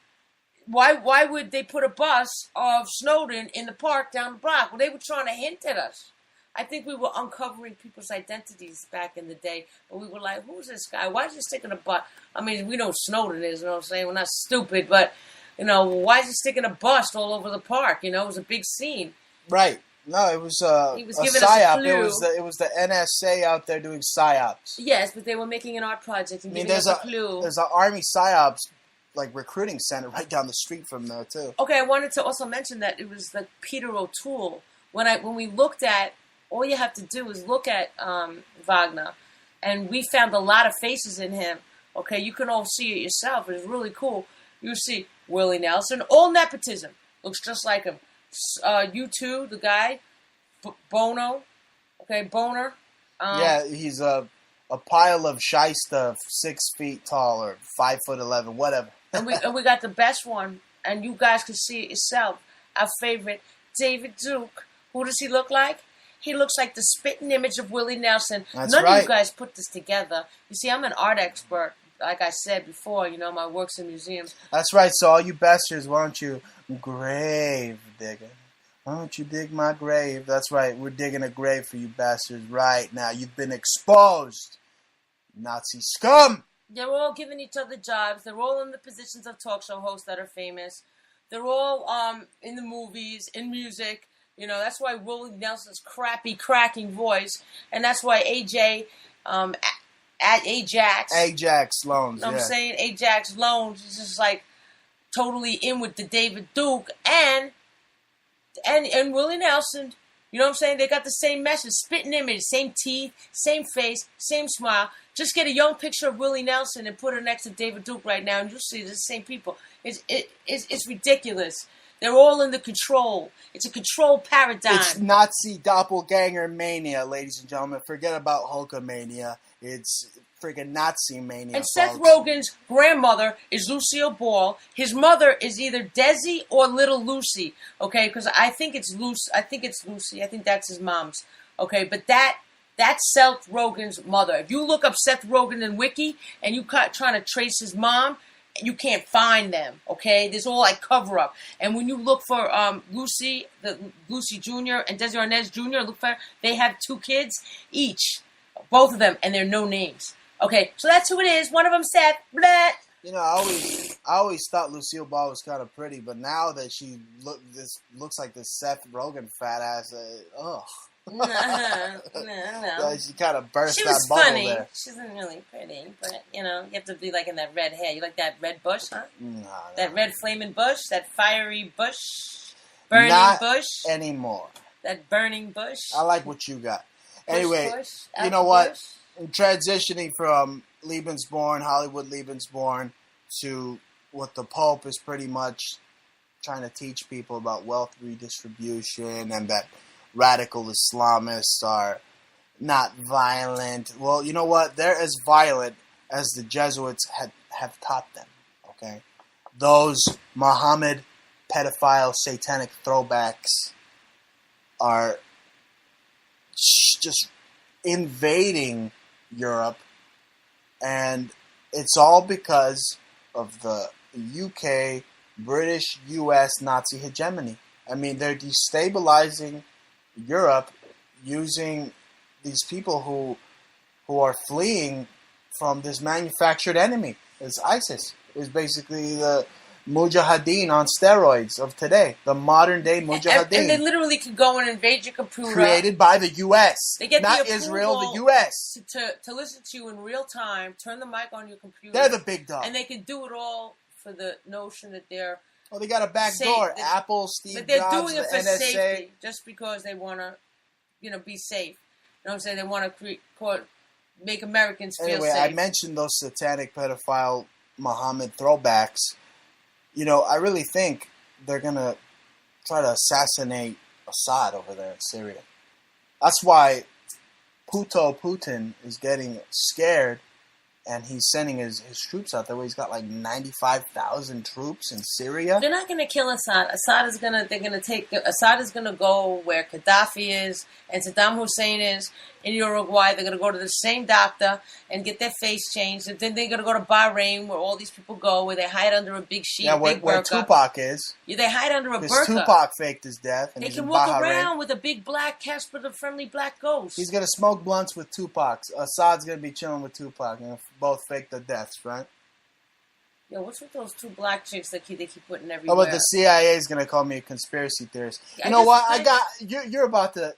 Why would they put a bus of Snowden in the park down the block? Well, they were trying to hint at us. I think we were uncovering people's identities back in the day, but we were like, who's this guy? Why is he sticking a bus? I mean, we know Snowden is, you know what I'm saying? We're not stupid, but, why is he sticking a bust all over the park? It was a big scene. Right. No, it was he was a giving psyop. us a clue. It was the NSA out there doing psyops. Yes, but they were making an art project and giving us a clue. There's an Army psyops recruiting center right down the street from there too. Okay, I wanted to also mention that it was like Peter O'Toole. When we looked at, all you have to do is look at Wagner, and we found a lot of faces in him. Okay, you can all see it yourself. It's really cool. You see Willie Nelson, all nepotism, looks just like him. U2, the guy, Bono. Okay, Boner. Yeah, he's a pile of shysta, 6 feet tall or 5'11", whatever. and we got the best one, and you guys can see it yourself. Our favorite, David Duke. Who does he look like? He looks like the spitting image of Willie Nelson. That's None right. of you guys put this together. You see, I'm an art expert. Like I said before, my work's in museums. That's right. So all you bastards, why don't you grave digger? Why don't you dig my grave? That's right. We're digging a grave for you bastards right now. You've been exposed. Nazi scum! They're all giving each other jobs. They're all in the positions of talk show hosts that are famous. They're all in the movies, in music. That's why Willie Nelson's crappy, cracking voice. And that's why AJ, at Ajax Loans, I'm saying? Ajax Loans is just like totally in with the David Duke and Willie Nelson. You know what I'm saying? They got the same message, spitting image, same teeth, same face, same smile. Just get a young picture of Willie Nelson and put her next to David Duke right now, and you'll see the same people. It's ridiculous. They're all in the control. It's a control paradigm. It's Nazi doppelganger mania, ladies and gentlemen. Forget about Hulkamania. It's freaking Nazi mania. And Seth Rogen's grandmother is Lucille Ball. His mother is either Desi or Little Lucy. Okay, because I think it's Lucy. I think that's his mom's. Okay, but that's Seth Rogen's mother. If you look up Seth Rogen in Wiki and you trying to trace his mom, you can't find them. Okay, there's all like cover up. And when you look for Lucy Jr. and Desi Arnaz Jr., look for they have 2 kids each, both of them, and they're no names. Okay, so that's who it is. One of them said, blah. I always thought Lucille Ball was kind of pretty, but now that looks like this Seth Rogen fat ass. Ugh. No. She kind of burst She that was bubble funny. there. She wasn't really pretty, but you have to be like in that red hair. You like that red bush, huh? No. That red flaming bush, that fiery bush, burning Not bush. Anymore. That burning bush. I like what you got. Anyway, bush, you know what? bush. Transitioning from Hollywood Lebensborn, to what the Pope is pretty much trying to teach people about wealth redistribution and that radical Islamists are not violent. Well, you know what? They're as violent as the Jesuits have taught them, okay? Those Muhammad pedophile satanic throwbacks are just invading Europe, and it's all because of the UK, British, US Nazi hegemony. I mean, they're destabilizing Europe using these people who are fleeing from this manufactured enemy. It's ISIS. It's basically the Mujahideen on steroids of today, the modern day Mujahideen. And they literally could go and invade your computer. Created by the U.S. They get not the Israel, the U.S. To listen to you in real time, turn the mic on your computer. They're the big dog. And they can do it all for the notion that they're... Well, they got a back door. Apple, Steve but they're Jobs, doing it for NSA. safety, just because they want to, be safe. You know what I'm saying? They want to make Americans feel anyway, safe. I mentioned those satanic pedophile Muhammad throwbacks. I really think they're going to try to assassinate Assad over there in Syria. That's why Putin is getting scared, and he's sending his troops out there. He's got like 95,000 troops in Syria. They're not going to kill Assad. Assad is going to go where Gaddafi is and Saddam Hussein is in Uruguay. They're going to go to the same doctor and get their face changed. And then they're going to go to Bahrain, where all these people go, where they hide under a big sheet. Yeah, where Tupac is. Yeah, they hide under a burqa. Because Tupac faked his death. And they he's can in walk Bahrain. around with a big black Casper the Friendly Black Ghost. He's going to smoke blunts with Tupac. Assad's going to be chilling with Tupac. And both fake the deaths, right? Yo, what's with those two black chicks that they keep putting everywhere? How about the CIA is going to call me a conspiracy theorist? You know what? You're about to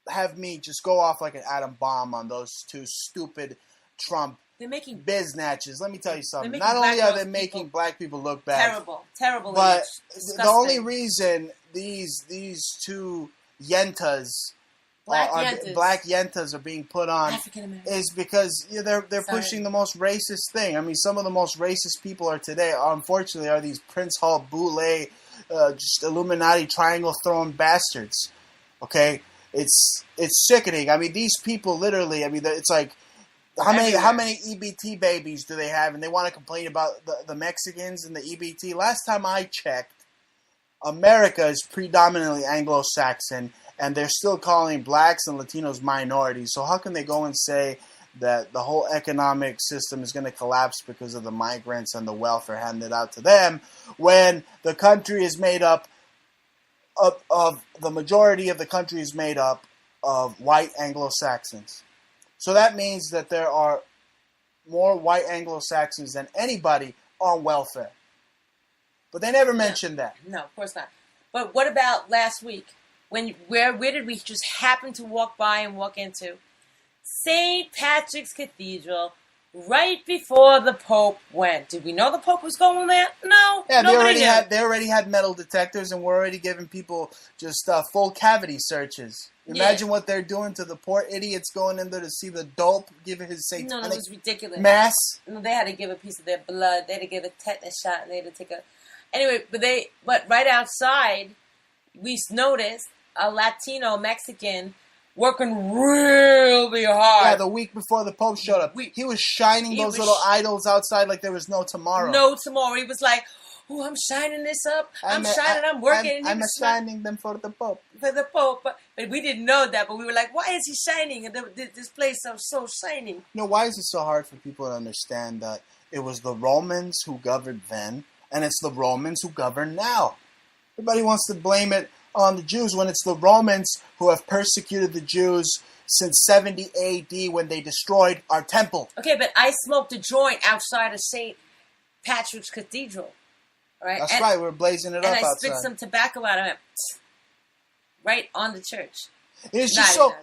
have me just go off like an atom bomb on those two stupid Trump biznatches. Let me tell you something. Not only are they making black people look bad, terrible, but the only reason these two yentas, black yentas are being put on is because they're pushing the most racist thing. I mean, some of the most racist people today, unfortunately, are these Prince Hall Boule, just Illuminati triangle throwing bastards. Okay, it's sickening. I mean, these people literally. I mean, it's like how many EBT babies do they have, and they want to complain about the Mexicans and the EBT. Last time I checked, America is predominantly Anglo-Saxon, and they're still calling blacks and Latinos minorities. So how can they go and say that the whole economic system is going to collapse because of the migrants and the welfare handed out to them, when the country is made up of the majority of the country is made up of white Anglo-Saxons? So that means that there are more white Anglo-Saxons than anybody on welfare. But they never mentioned that. No, of course not. But what about last week? Where did we just happen to walk by and walk into? St. Patrick's Cathedral, right before the Pope went. Did we know the Pope was going there? No. Yeah, they already had metal detectors, and we're already giving people just full cavity searches. Imagine what they're doing to the poor idiots going in there to see the dope, give his satanic No, it was ridiculous. mass. No, they had to give a piece of their blood. They had to give a tetanus shot, and they had to take a... Anyway, but right outside, we noticed a Latino Mexican working really hard. Yeah, the week before the Pope showed up. He was shining those little idols outside like there was no tomorrow. No tomorrow. He was like, oh, I'm shining this up. I'm working. I'm shining them for the Pope. For the Pope. But we didn't know that. But we were like, why is he shining? And this place is so shining. Why is it so hard for people to understand that it was the Romans who governed then, and it's the Romans who govern now? Everybody wants to blame it on the Jews when it's the Romans who have persecuted the Jews since 70 AD when they destroyed our temple. Okay, but I smoked a joint outside of St. Patrick's Cathedral. Right? That's right, we're blazing it up outside. And I spit some tobacco out of it. Right on the church. It's just so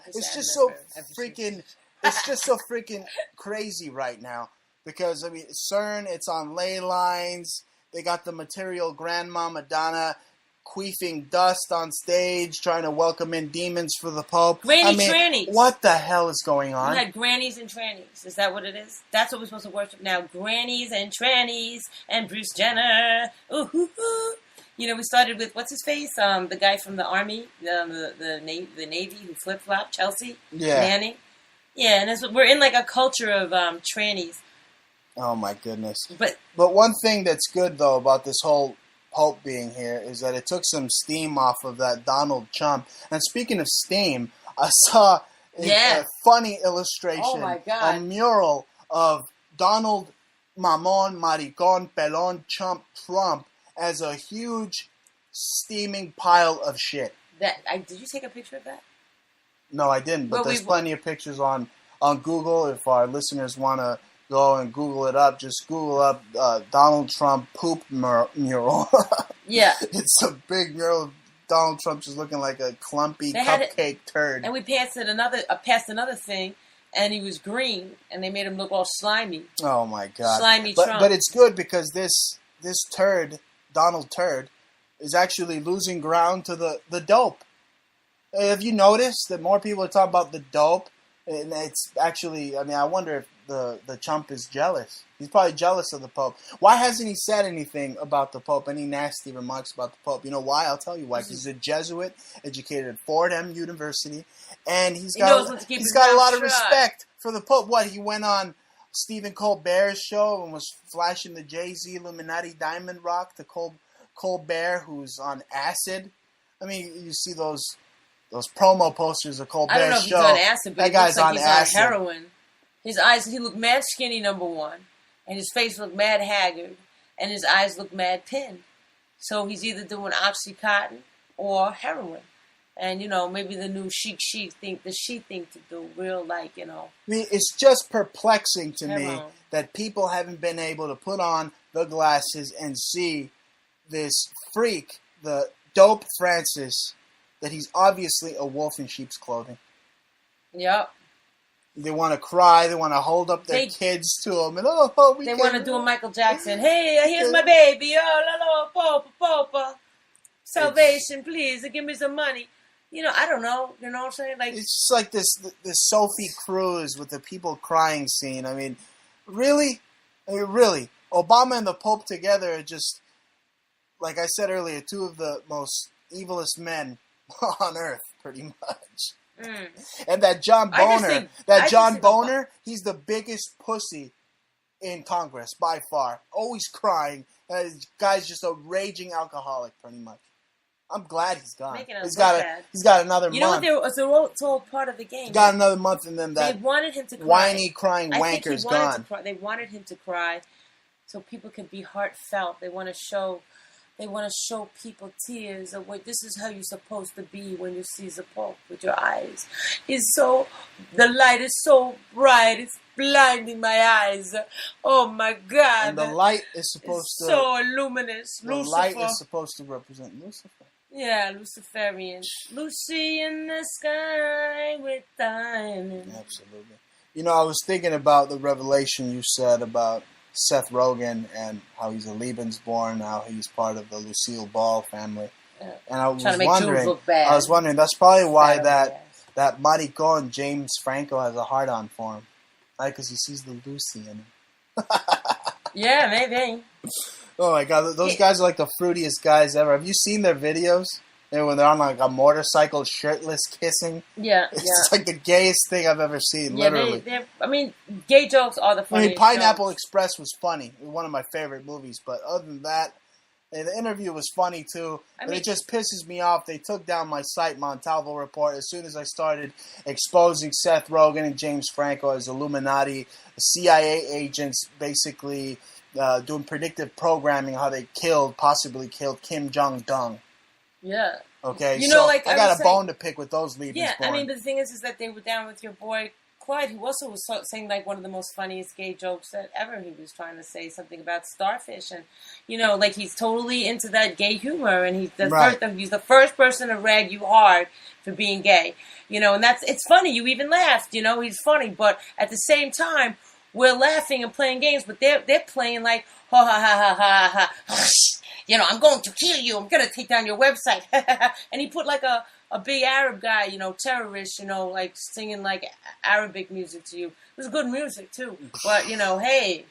freaking crazy right now. Because, I mean, CERN, it's on ley lines. They got the material Grandma Madonna queefing dust on stage, trying to welcome in demons for the Pope. Trannies. What the hell is going on? We had grannies and trannies. Is that what it is? That's what we're supposed to worship now. Grannies and trannies and Bruce Jenner. Ooh, ooh, ooh. We started with, what's his face? The guy from the Army, the Navy who flip-flopped, Chelsea Manning. Yeah, and we're in like a culture of trannies. Oh, my goodness. But one thing that's good, though, about this whole Pope being here is that it took some steam off of that Donald Trump. And speaking of steam, I saw a funny illustration, Oh my God. a mural of Donald Mamon Maricon Pelon Trump as a huge steaming pile of shit. Did you take a picture of that? No, I didn't, but there's plenty of pictures on Google. If our listeners want to go and Google it up, just Google up Donald Trump poop mural. Yeah. It's a big mural of Donald Trump just looking like a clumpy cupcake turd. And we passed another thing, and he was green, and they made him look all slimy. Oh my God. Slimy Trump. But it's good because this turd, Donald Turd, is actually losing ground to the dope. Have you noticed that more people are talking about the dope? And it's actually, I mean, I wonder if the Trump is jealous. He's probably jealous of the Pope. Why hasn't he said anything about the Pope, any nasty remarks about the Pope? You know why? I'll tell you why. Because he's a Jesuit, educated at Fordham University, and he's got a lot of respect for the Pope. What, he went on Stephen Colbert's show and was flashing the Jay-Z Illuminati diamond rock to Colbert, who's on acid. I mean, you see those promo posters of Colbert's show. I don't know if he's on acid, but that guy's like he's acid. on heroin. His eyes, he looked mad skinny, number one, and his face looked mad haggard, and his eyes looked mad pinned. So he's either doing Oxycontin or heroin. And, you know, maybe the new chic thing to do, real, like, you know. I mean, it's just perplexing to me that people haven't been able to put on the glasses and see this freak, the dope Francis, that he's obviously a wolf in sheep's clothing. Yep. They want to cry. They want to hold up their kids to him. And, they want to do a Michael Jackson. Hey, here's my baby. Oh, Popa. Salvation, please. Give me some money. You know, I don't know. You know what I'm saying? Like, it's just like this Sophie Cruz with the people crying scene. I mean, really? Obama and the Pope together are just, like I said earlier, two of the most evilest men on earth, pretty much. Mm. And that John Boner, he's the biggest pussy in Congress by far. Always crying. Guy's just a raging alcoholic, pretty much. I'm glad he's gone. He's got another month. You know what? It's all part of the game. He's got another month, and then that they wanted him to cry. Whiny, crying wanker's gone. They wanted him to cry, so people can be heartfelt. They want to show people tears of what this is how you're supposed to be when you see the Pope with your eyes. The light is so bright, it's blinding my eyes. Oh my God! And the light is supposed to so luminous. The light is supposed to represent Lucifer. Yeah, Luciferian. Lucy in the sky with diamonds. Absolutely. You know, I was thinking about the revelation you said about Seth Rogen and how he's a Lebensborn, how he's part of the Lucille Ball family. Yeah. And I was wondering, that's probably why that maricon James Franco has a hard-on for him. Right? Because he sees the Lucy in him. Yeah, maybe. Oh my God, those guys are like the fruitiest guys ever. Have you seen their videos? When they're on like a motorcycle, shirtless, kissing. Yeah, it's like the gayest thing I've ever seen. Yeah, literally. Gay jokes are the funniest. Pineapple Express was funny. It was one of my favorite movies. But other than that, the interview was funny too. It just pisses me off. They took down my site, Montalvo Report, as soon as I started exposing Seth Rogen and James Franco as Illuminati, CIA agents, basically doing predictive programming, how they possibly killed Kim Jong-un. Yeah. Okay, I got a bone to pick with those Lebensborn. Yeah, I mean, the thing is that they were down with your boy Clyde, who also was saying like one of the most funniest gay jokes that ever. He was trying to say something about starfish, and you know, like he's totally into that gay humor, and he's the first person to rag you hard for being gay. You know, and it's funny. You even laughed. You know, he's funny, but at the same time, we're laughing and playing games, but they're playing like ha ha ha ha ha ha. You know, I'm going to kill you. I'm going to take down your website. And he put like a big Arab guy, you know, terrorist, you know, like singing like Arabic music to you. It was good music too. But, you know, hey,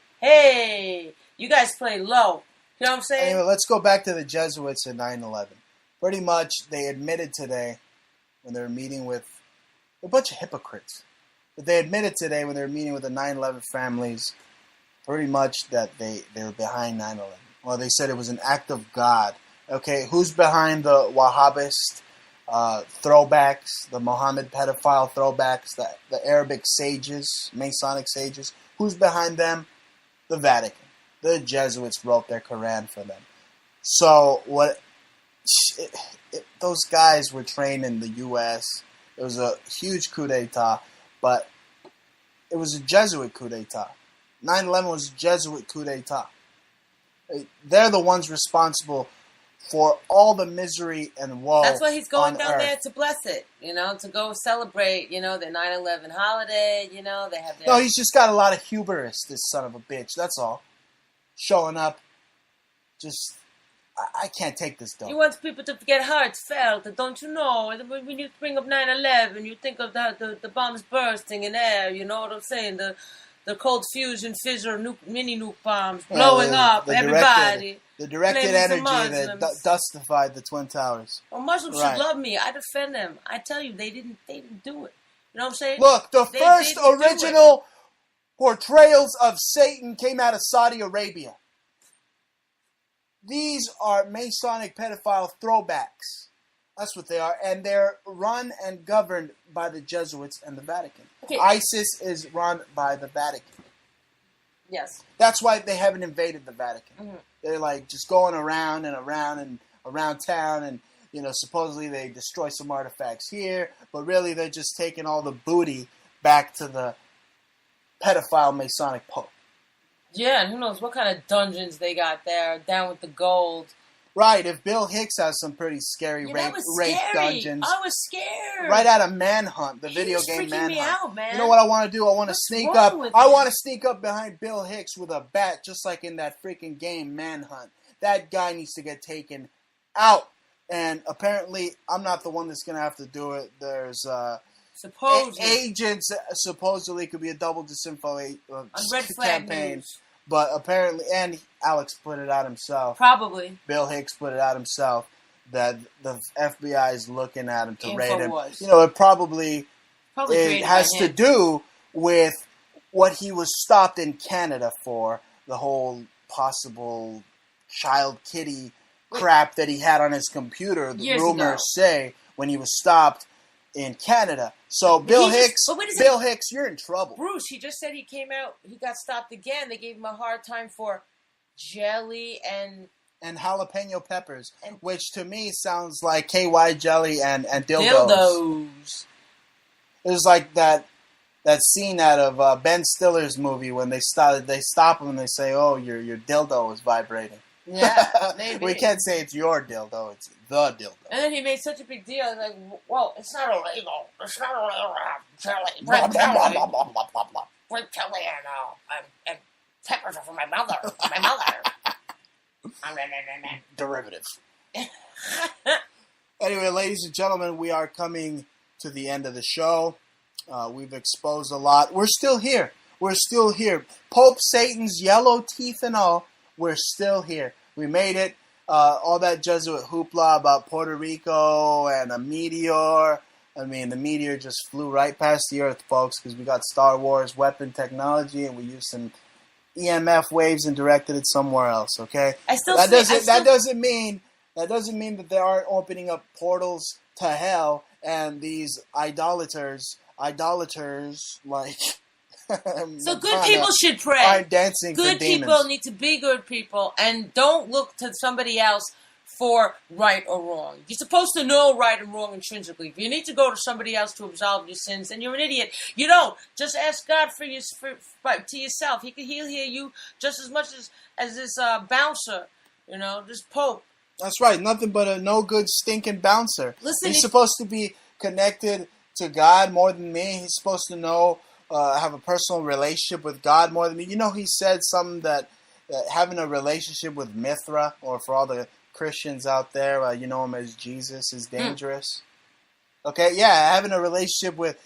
you guys play low. You know what I'm saying? Anyway, let's go back to the Jesuits in 9/11. Pretty much they admitted today when they were meeting with a bunch of hypocrites. But they admitted today when they were meeting with the 9/11 families pretty much that they were behind 9/11. Well, they said it was an act of God. Okay, who's behind the Wahhabist throwbacks, the Mohammed pedophile throwbacks, the Arabic sages, Masonic sages? Who's behind them? The Vatican. The Jesuits wrote their Quran for them. So those guys were trained in the U.S. It was a huge coup d'etat, but it was a Jesuit coup d'etat. 9/11 was a Jesuit coup d'etat. They're the ones responsible for all the misery and woe. That's why he's going down Earth. there to bless it, to go celebrate, the 9/11 holiday, they have their... No, he's just got a lot of hubris, this son of a bitch, that's all. Showing up, just... I can't take this, though. He wants people to get heartfelt, don't you know? When you bring up 9/11, you think of the bombs bursting in air, you know what I'm saying? The cold fusion fissure mini nuke bombs blowing up, everybody. The directed energy that dustified the Twin Towers. Well, Muslims should love me. I defend them. I tell you, they didn't do it. You know what I'm saying? Look, the first original portrayals of Satan came out of Saudi Arabia. These are Masonic pedophile throwbacks. That's what they are. And they're run and governed by the Jesuits and the Vatican. Okay. ISIS is run by the Vatican. Yes. That's why they haven't invaded the Vatican. Mm-hmm. They're like just going around and around and around town, and supposedly they destroy some artifacts here, but really they're just taking all the booty back to the pedophile Masonic Pope. Yeah, and who knows what kind of dungeons they got there, down with the gold. Right, if Bill Hicks has some pretty scary rape dungeons. I was scared. Right out of Manhunt, the video game Manhunt. Me out, man. You know what I want to do? I want to sneak up. I want to sneak up behind Bill Hicks with a bat, just like in that freaking game Manhunt. That guy needs to get taken out. And apparently, I'm not the one that's going to have to do it. There's agents supposedly could be a double disinfo campaign. News. But apparently, and Alex put it out himself. Probably. Bill Hicks put it out himself that the FBI is looking at him to raid him. It probably it has to do with what he was stopped in Canada for, the whole possible child kitty crap that he had on his computer, the rumors say, when he was stopped in Canada. So Bill Hicks, you're in trouble. Bruce, he just said he came out, he got stopped again. They gave him a hard time for jelly and jalapeno peppers, which to me sounds like KY jelly and dildos. It was like that scene out of Ben Stiller's movie when they stop him and they say, "Oh, your dildo is vibrating." Yeah, maybe. We can't say it's your dildo, it's the dildo. And then he made such a big deal, like, well, it's not illegal. It's not illegal jelly. Grape jelly and peppers are for my mother. Derivative. Anyway, ladies and gentlemen, we are coming to the end of the show. We've exposed a lot. We're still here. Pope Satan's yellow teeth and all. We're still here. We made it. All that Jesuit hoopla about Puerto Rico and a meteor. I mean, the meteor just flew right past the Earth, folks, because we got Star Wars weapon technology and we used some EMF waves and directed it somewhere else. Okay. That doesn't mean that they aren't opening up portals to hell, and these idolaters like. So good people should pray. Dancing good people need to be good people, and don't look to somebody else for right or wrong. You're supposed to know right and wrong intrinsically. If you need to go to somebody else to absolve your sins, then you're an idiot. You don't. Just ask God to yourself. He'll hear you just as much as this bouncer, this Pope. That's right. Nothing but a no good stinking bouncer. Listen, he's supposed to be connected to God more than me. He's supposed to know. Have a personal relationship with God more than me. He said something that having a relationship with Mithra, or for all the Christians out there, you know him as Jesus, is dangerous. Okay, yeah, having a relationship with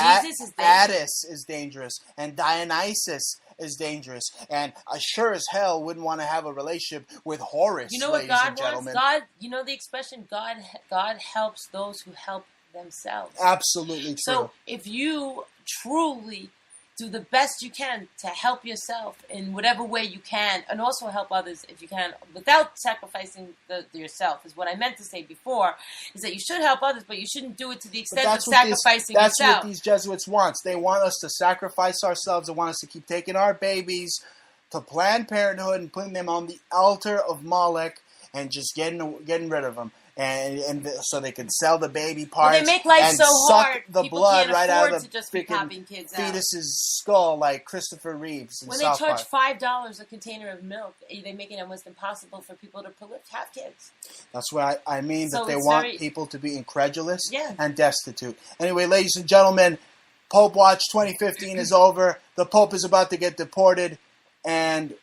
Attis is dangerous, and Dionysus is dangerous, and I sure as hell wouldn't want to have a relationship with Horus. You know what God wants? God, the expression God helps those who help themselves. Absolutely true. So if you truly do the best you can to help yourself in whatever way you can, and also help others if you can, without sacrificing yourself. Is what I meant to say before. Is that you should help others, but you shouldn't do it to the extent of sacrificing yourself. That's what these Jesuits want. They want us to sacrifice ourselves. They want us to keep taking our babies to Planned Parenthood and putting them on the altar of Moloch and just getting rid of them. And so they can sell the baby parts. Well, they make life and so suck hard. the People blood can't right out afford of the to just be popping kids out. fetus's skull, like Christopher Reeves in When South they charge Park. $5 a container of milk, they make it almost impossible for people to have kids. That's what I mean. So that they it's want very- people to be incredulous Yeah. and destitute. Anyway, ladies and gentlemen, Pope Watch 2015 is over. The Pope is about to get deported, and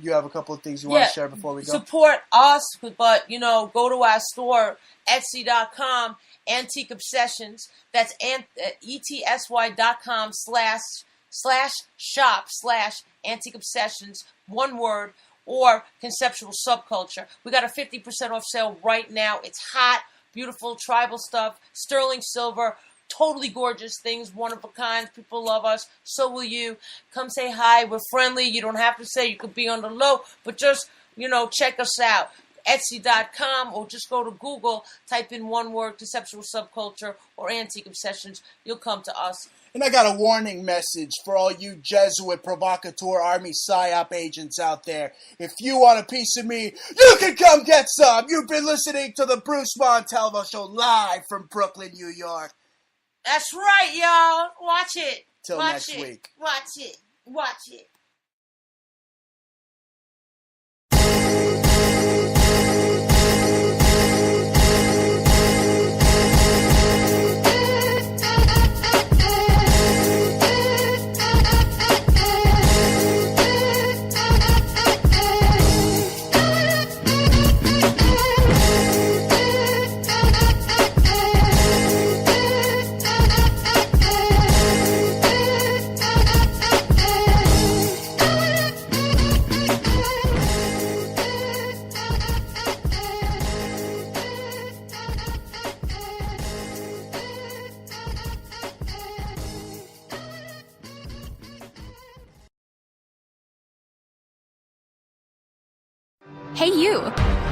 you have a couple of things you want to share before we go? Support us, but, go to our store, Etsy.com, Antique Obsessions. That's etsy.com/shop/Antique Obsessions, one word, or Conceptual Subculture. We got a 50% off sale right now. It's hot, beautiful tribal stuff, sterling silver, totally gorgeous things, one of a kind. People love us. So will you. Come say hi. We're friendly. You don't have to say. You could be on the low, but just, check us out. Etsy.com, or just go to Google, type in one word, Conceptual Subculture or Antique Obsessions. You'll come to us. And I got a warning message for all you Jesuit provocateur army psyop agents out there. If you want a piece of me, you can come get some. You've been listening to the Bruce Montalvo Show live from Brooklyn, New York. That's right, y'all. Watch it. Till next week. Watch it. Watch it. Hey you!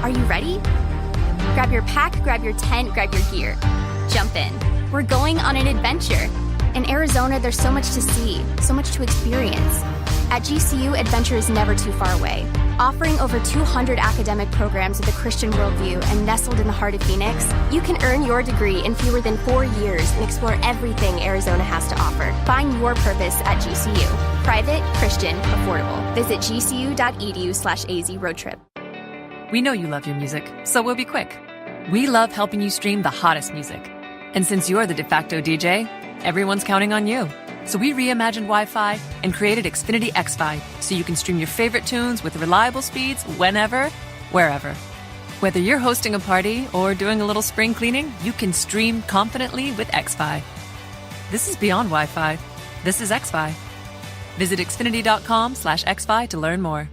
Are you ready? Grab your pack, grab your tent, grab your gear. Jump in. We're going on an adventure. In Arizona, there's so much to see, so much to experience. At GCU, adventure is never too far away. Offering over 200 academic programs with a Christian worldview and nestled in the heart of Phoenix, you can earn your degree in fewer than 4 years and explore everything Arizona has to offer. Find your purpose at GCU. Private, Christian, affordable. Visit gcu.edu/AZ roadtrip. We know you love your music, so we'll be quick. We love helping you stream the hottest music. And since you're the de facto DJ, everyone's counting on you. So we reimagined Wi-Fi and created Xfinity XFi so you can stream your favorite tunes with reliable speeds whenever, wherever. Whether you're hosting a party or doing a little spring cleaning, you can stream confidently with XFi. This is beyond Wi-Fi. This is XFi. Visit Xfinity.com/XFi to learn more.